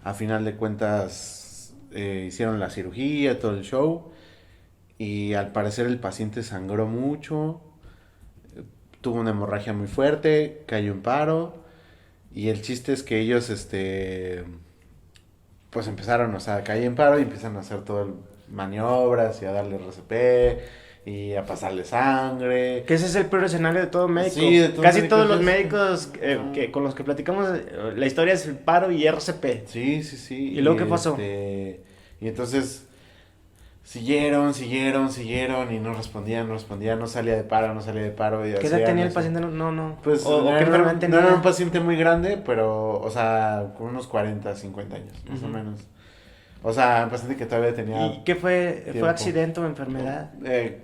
Speaker 2: A final de cuentas, hicieron la cirugía, todo el show, y al parecer el paciente sangró mucho, tuvo una hemorragia muy fuerte, cayó en paro, y el chiste es que ellos, pues empezaron, o sea, caí en paro y empiezan a hacer todo maniobras y a darle RCP y a pasarle sangre.
Speaker 1: Que ese es el peor escenario de todo médico.
Speaker 2: Sí, de todo
Speaker 1: Casi
Speaker 2: médico
Speaker 1: todos los
Speaker 2: es-
Speaker 1: médicos
Speaker 2: Ajá.
Speaker 1: con los que platicamos, la historia es el paro y RCP.
Speaker 2: Sí, sí, sí.
Speaker 1: ¿Y luego qué pasó?
Speaker 2: Y entonces siguieron y no respondían, no salía de paro, no salía de paro. Y
Speaker 1: ¿Qué edad
Speaker 2: hacían
Speaker 1: tenía el
Speaker 2: eso.
Speaker 1: paciente? No.
Speaker 2: Pues
Speaker 1: ¿O qué enfermedad
Speaker 2: no
Speaker 1: tenía?
Speaker 2: era un paciente muy grande, pero, o sea, con unos 40, 50 años, más o
Speaker 1: Ujú.
Speaker 2: menos. O sea, un paciente que todavía tenía,
Speaker 1: ¿Y qué fue? ¿Fue
Speaker 2: tiempo.
Speaker 1: accidente o enfermedad?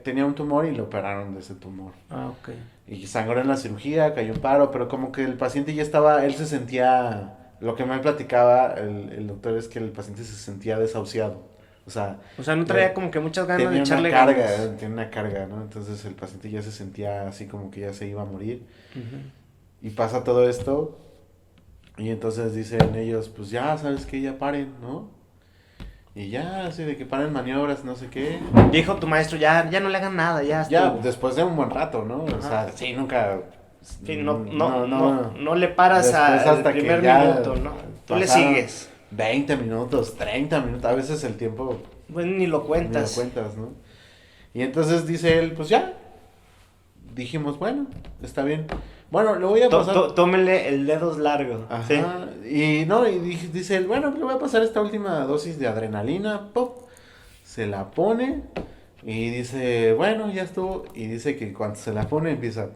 Speaker 2: Tenía un tumor y lo operaron de ese tumor.
Speaker 1: Ah, ok.
Speaker 2: Y sangró en la cirugía, cayó en paro, pero como que el paciente ya estaba, él se sentía, lo que me platicaba el doctor es que el paciente se sentía desahuciado. O sea,
Speaker 1: O sea, no traía como que muchas ganas de
Speaker 2: tenía
Speaker 1: echarle
Speaker 2: una carga,
Speaker 1: ganas.
Speaker 2: tenía una carga, ¿no? Entonces el paciente ya se sentía así como que ya se iba a morir.
Speaker 1: Ujú.
Speaker 2: Y pasa todo esto, y entonces dicen ellos, pues ya, ¿sabes qué? Ya paren, ¿no? Y ya, así de que paren maniobras, no sé qué.
Speaker 1: Dijo tu maestro, ya no le hagan nada, ya
Speaker 2: Ya,
Speaker 1: estuvo.
Speaker 2: después de un buen rato, ¿no? O
Speaker 1: Ajá.
Speaker 2: sea, sí, nunca...
Speaker 1: Sí, no le paras
Speaker 2: Después
Speaker 1: al
Speaker 2: hasta que
Speaker 1: primer
Speaker 2: ya
Speaker 1: minuto, ¿no? Tú le
Speaker 2: pasaron
Speaker 1: sigues.
Speaker 2: 20 minutos, 30 minutos, a veces el tiempo
Speaker 1: Bueno, ni lo
Speaker 2: ni lo
Speaker 1: cuentas.
Speaker 2: cuentas, ¿no? Y entonces dice él, pues ya, dijimos, bueno, está bien. Bueno, le voy a pasar...
Speaker 1: Tómele el dedos largo.
Speaker 2: Ajá,
Speaker 1: ¿Sí?
Speaker 2: y no, y dice él, bueno, le voy a pasar esta última dosis de adrenalina, pop, se la pone y dice, bueno, ya estuvo, y dice que cuando se la pone empieza,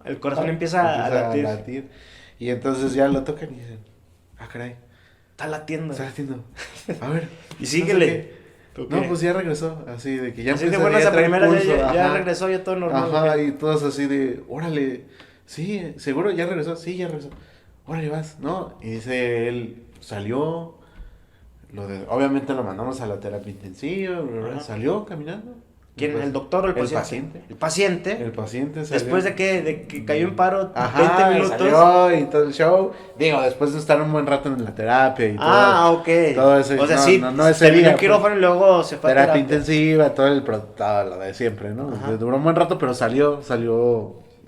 Speaker 1: El corazón empieza a latir.
Speaker 2: y entonces ya lo tocan y dicen, ah, caray,
Speaker 1: Está latiendo.
Speaker 2: está latiendo, a ver,
Speaker 1: Y
Speaker 2: no sé
Speaker 1: síguele.
Speaker 2: qué.
Speaker 1: ¿Tú
Speaker 2: No,
Speaker 1: qué?
Speaker 2: pues ya regresó, así de que ya
Speaker 1: Así de
Speaker 2: empezó,
Speaker 1: buenas
Speaker 2: ya
Speaker 1: a
Speaker 2: trae
Speaker 1: primeras,
Speaker 2: pulso,
Speaker 1: ya
Speaker 2: ajá.
Speaker 1: regresó, ya todo normal.
Speaker 2: Ajá,
Speaker 1: ¿ok?
Speaker 2: y todos así de, órale, sí, seguro ya regresó, sí, ya regresó, órale vas, ¿no? Y dice él, salió, obviamente lo mandamos a la terapia intensiva,
Speaker 1: Ajá.
Speaker 2: salió caminando.
Speaker 1: ¿Quién? ¿El doctor o el paciente?
Speaker 2: paciente.
Speaker 1: El paciente.
Speaker 2: El paciente salió.
Speaker 1: Después de que cayó en paro
Speaker 2: Ajá,
Speaker 1: 20 minutos.
Speaker 2: salió y todo el show. Digo, después de estar un buen rato en la terapia y
Speaker 1: Ah, ok.
Speaker 2: todo eso.
Speaker 1: O sea,
Speaker 2: no,
Speaker 1: sí,
Speaker 2: no ese
Speaker 1: terminó
Speaker 2: día,
Speaker 1: en quirófano y luego se fue a
Speaker 2: terapia
Speaker 1: terapia.
Speaker 2: intensiva, todo lo de siempre, ¿no?
Speaker 1: Ajá.
Speaker 2: Duró un buen rato, pero salió,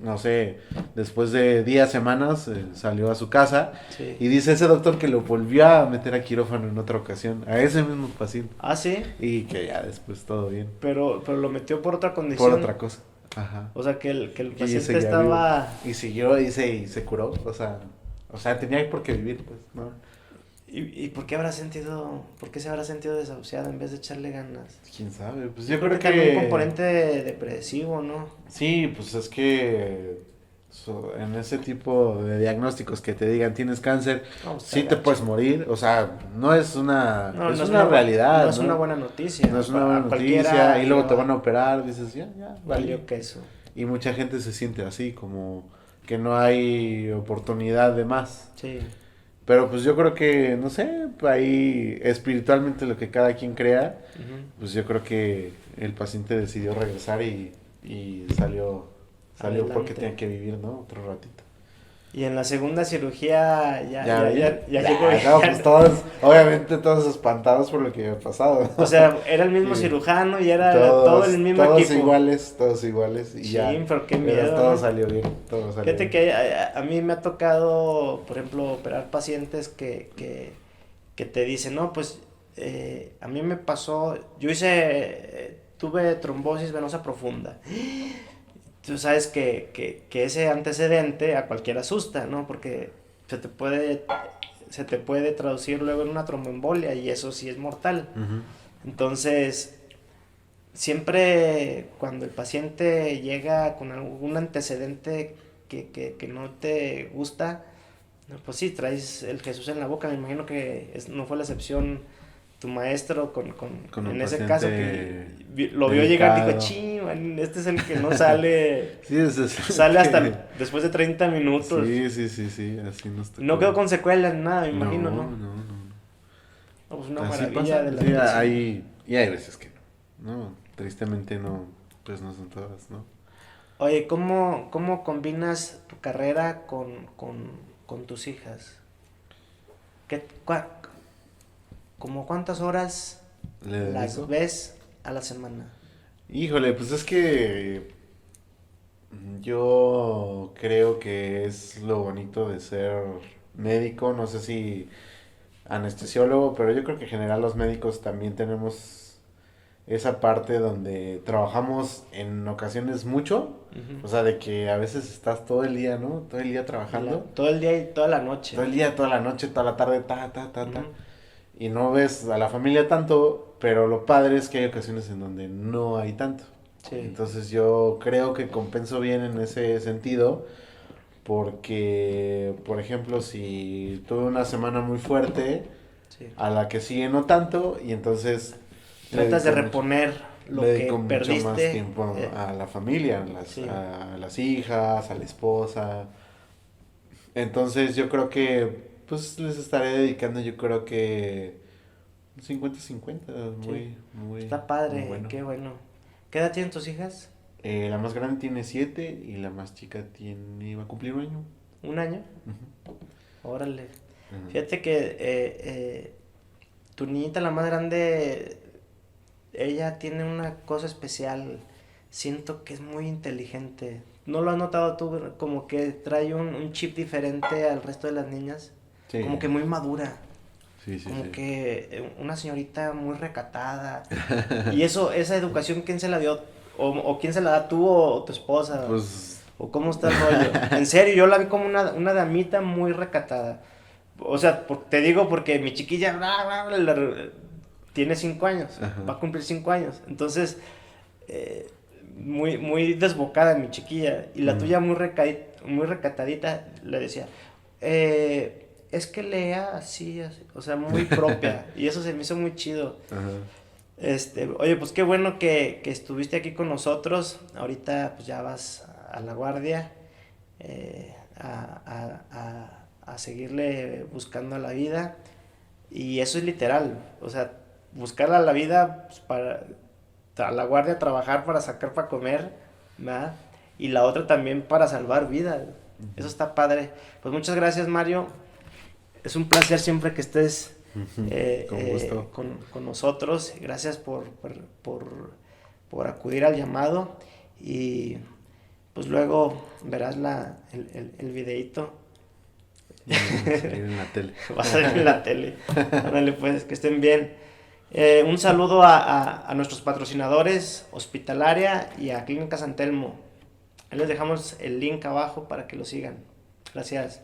Speaker 2: no sé, después de días, semanas, salió a su casa.
Speaker 1: Sí.
Speaker 2: Y dice ese doctor que lo volvió a meter a quirófano en otra ocasión, a ese mismo paciente.
Speaker 1: Ah, sí.
Speaker 2: Y que ya después todo bien.
Speaker 1: Pero lo metió por otra condición.
Speaker 2: Por otra cosa. Ajá.
Speaker 1: O sea, que el
Speaker 2: Y
Speaker 1: paciente
Speaker 2: seguía
Speaker 1: estaba...
Speaker 2: vivo. Y siguió y se curó, o sea, tenía por qué vivir, pues, ¿no?
Speaker 1: ¿Y por qué por qué se habrá sentido desahuciado en vez de echarle ganas?
Speaker 2: Quién sabe, pues
Speaker 1: Yo
Speaker 2: yo
Speaker 1: creo
Speaker 2: creo
Speaker 1: que hay un
Speaker 2: que...
Speaker 1: componente depresivo, ¿no?
Speaker 2: Sí, pues es que en ese tipo de diagnósticos que te digan tienes cáncer,
Speaker 1: No, está
Speaker 2: sí te
Speaker 1: gacho.
Speaker 2: puedes morir, o sea, no es una,
Speaker 1: No,
Speaker 2: es
Speaker 1: no
Speaker 2: una realidad,
Speaker 1: No es una buena noticia.
Speaker 2: No es una
Speaker 1: A
Speaker 2: buena
Speaker 1: cualquiera
Speaker 2: noticia, y luego
Speaker 1: le
Speaker 2: te
Speaker 1: va-
Speaker 2: van a operar, dices, ya,
Speaker 1: Valió
Speaker 2: valió.
Speaker 1: queso.
Speaker 2: Y mucha gente se siente así, como que no hay oportunidad de más.
Speaker 1: Sí.
Speaker 2: Pero pues yo creo que, no sé, ahí espiritualmente lo que cada quien crea,
Speaker 1: Ujú.
Speaker 2: pues yo creo que el paciente decidió regresar y salió
Speaker 1: Adelante.
Speaker 2: porque tenía que vivir, ¿no? Otro ratito.
Speaker 1: Y en la segunda cirugía ya llegó.
Speaker 2: No, pues obviamente todos espantados por lo que había pasado.
Speaker 1: O sea, era el mismo
Speaker 2: Sí.
Speaker 1: cirujano y era todo el mismo
Speaker 2: todos
Speaker 1: equipo.
Speaker 2: todos iguales y
Speaker 1: Sí,
Speaker 2: ya.
Speaker 1: pero qué
Speaker 2: Pero
Speaker 1: miedo,
Speaker 2: todo
Speaker 1: ¿no?
Speaker 2: salió bien, todo salió
Speaker 1: Fíjate
Speaker 2: bien.
Speaker 1: que a mí me ha tocado, por ejemplo, operar pacientes que te dicen, no, pues a mí me pasó, tuve trombosis venosa profunda. Tú sabes que ese antecedente a cualquiera asusta, ¿no? Porque se te puede traducir luego en una tromboembolia y eso sí es mortal.
Speaker 2: Ujú.
Speaker 1: Entonces, siempre cuando el paciente llega con algún antecedente que no te gusta, pues sí, traes el Jesús en la boca. Me imagino que no fue la excepción tu maestro
Speaker 2: Con un
Speaker 1: en ese
Speaker 2: paciente
Speaker 1: caso que lo vio llegar y dijo,
Speaker 2: delicado.
Speaker 1: ching, man, este es el que no sale,
Speaker 2: Sí,
Speaker 1: sale hasta después de 30 minutos.
Speaker 2: Sí, así nos tocó.
Speaker 1: No quedó con secuelas, nada, me imagino, ¿no?
Speaker 2: No.
Speaker 1: No, pues una
Speaker 2: Así
Speaker 1: maravilla
Speaker 2: pasa,
Speaker 1: de la
Speaker 2: sí,
Speaker 1: medicina.
Speaker 2: y hay veces que no, tristemente no, pues no son todas, ¿no?
Speaker 1: Oye, ¿cómo combinas tu carrera con tus hijas? ¿Qué, cua- ¿Como cuántas horas
Speaker 2: ¿Le
Speaker 1: las
Speaker 2: dedico?
Speaker 1: ves a la semana?
Speaker 2: Híjole, pues es que yo creo que es lo bonito de ser médico, no sé si anestesiólogo, pero yo creo que en general los médicos también tenemos esa parte donde trabajamos en ocasiones mucho, o sea, de que a veces estás todo el día, ¿no? Todo el día trabajando.
Speaker 1: Todo el día y toda la noche.
Speaker 2: Todo el día, toda la noche, toda la tarde, ta.
Speaker 1: Ujú.
Speaker 2: Y no ves a la familia tanto, pero lo padre es que hay ocasiones en donde no hay tanto.
Speaker 1: Sí.
Speaker 2: Entonces yo creo que compenso bien en ese sentido, porque, por ejemplo, si tuve una semana muy fuerte,
Speaker 1: Sí.
Speaker 2: a la que sigue no tanto, y entonces
Speaker 1: Tratas de
Speaker 2: le dedico
Speaker 1: reponer lo
Speaker 2: le
Speaker 1: que
Speaker 2: dedico mucho
Speaker 1: perdiste.
Speaker 2: más tiempo a la familia,
Speaker 1: Sí.
Speaker 2: a las hijas, a la esposa. Entonces yo creo que pues les estaré dedicando, yo creo que 50-50, muy, muy,
Speaker 1: Está padre,
Speaker 2: muy bueno.
Speaker 1: qué bueno. ¿Qué edad tienen tus hijas?
Speaker 2: La más grande tiene 7 y la más chica va a cumplir un año.
Speaker 1: ¿Un año?
Speaker 2: Ujú,
Speaker 1: Órale.
Speaker 2: ujú.
Speaker 1: Fíjate que tu niñita, la más grande, ella tiene una cosa especial. Siento que es muy inteligente. ¿No lo has notado tú? Como que trae un chip diferente al resto de las niñas.
Speaker 2: Sí,
Speaker 1: Como que muy madura.
Speaker 2: sí, sí,
Speaker 1: Como
Speaker 2: sí.
Speaker 1: que una señorita muy recatada. Y eso, esa educación, ¿quién se la dio? O quién se la da tú o tu esposa?
Speaker 2: Pues,
Speaker 1: ¿O cómo está el rollo? En serio, yo la vi como una damita muy recatada. O sea, te digo porque mi chiquilla tiene 5 años,
Speaker 2: ajá.
Speaker 1: va a cumplir 5 años. Entonces, eh, muy desbocada mi chiquilla. Y la tuya muy recatadita, le decía, es que lea así, así, o sea, muy propia. Y eso se me hizo muy chido.
Speaker 2: Ajá.
Speaker 1: Oye, pues qué bueno que estuviste aquí con nosotros. Ahorita pues ya vas a la guardia, a seguirle buscando a la vida. Y eso es literal, o sea, buscar a la vida pues, a la guardia, trabajar para sacar para comer, ¿verdad? Y la otra también para salvar vidas. Eso está padre. Pues muchas gracias, Mario. Es un placer siempre que estés
Speaker 2: Con gusto.
Speaker 1: con nosotros. Gracias por acudir al llamado. Y pues luego verás el videíto.
Speaker 2: Salir en la tele.
Speaker 1: Va a salir en la tele. Ándale, pues, que estén bien. Un saludo a nuestros patrocinadores, Hospitalaria y a Clínica San Telmo. Ahí les dejamos el link abajo para que lo sigan. Gracias.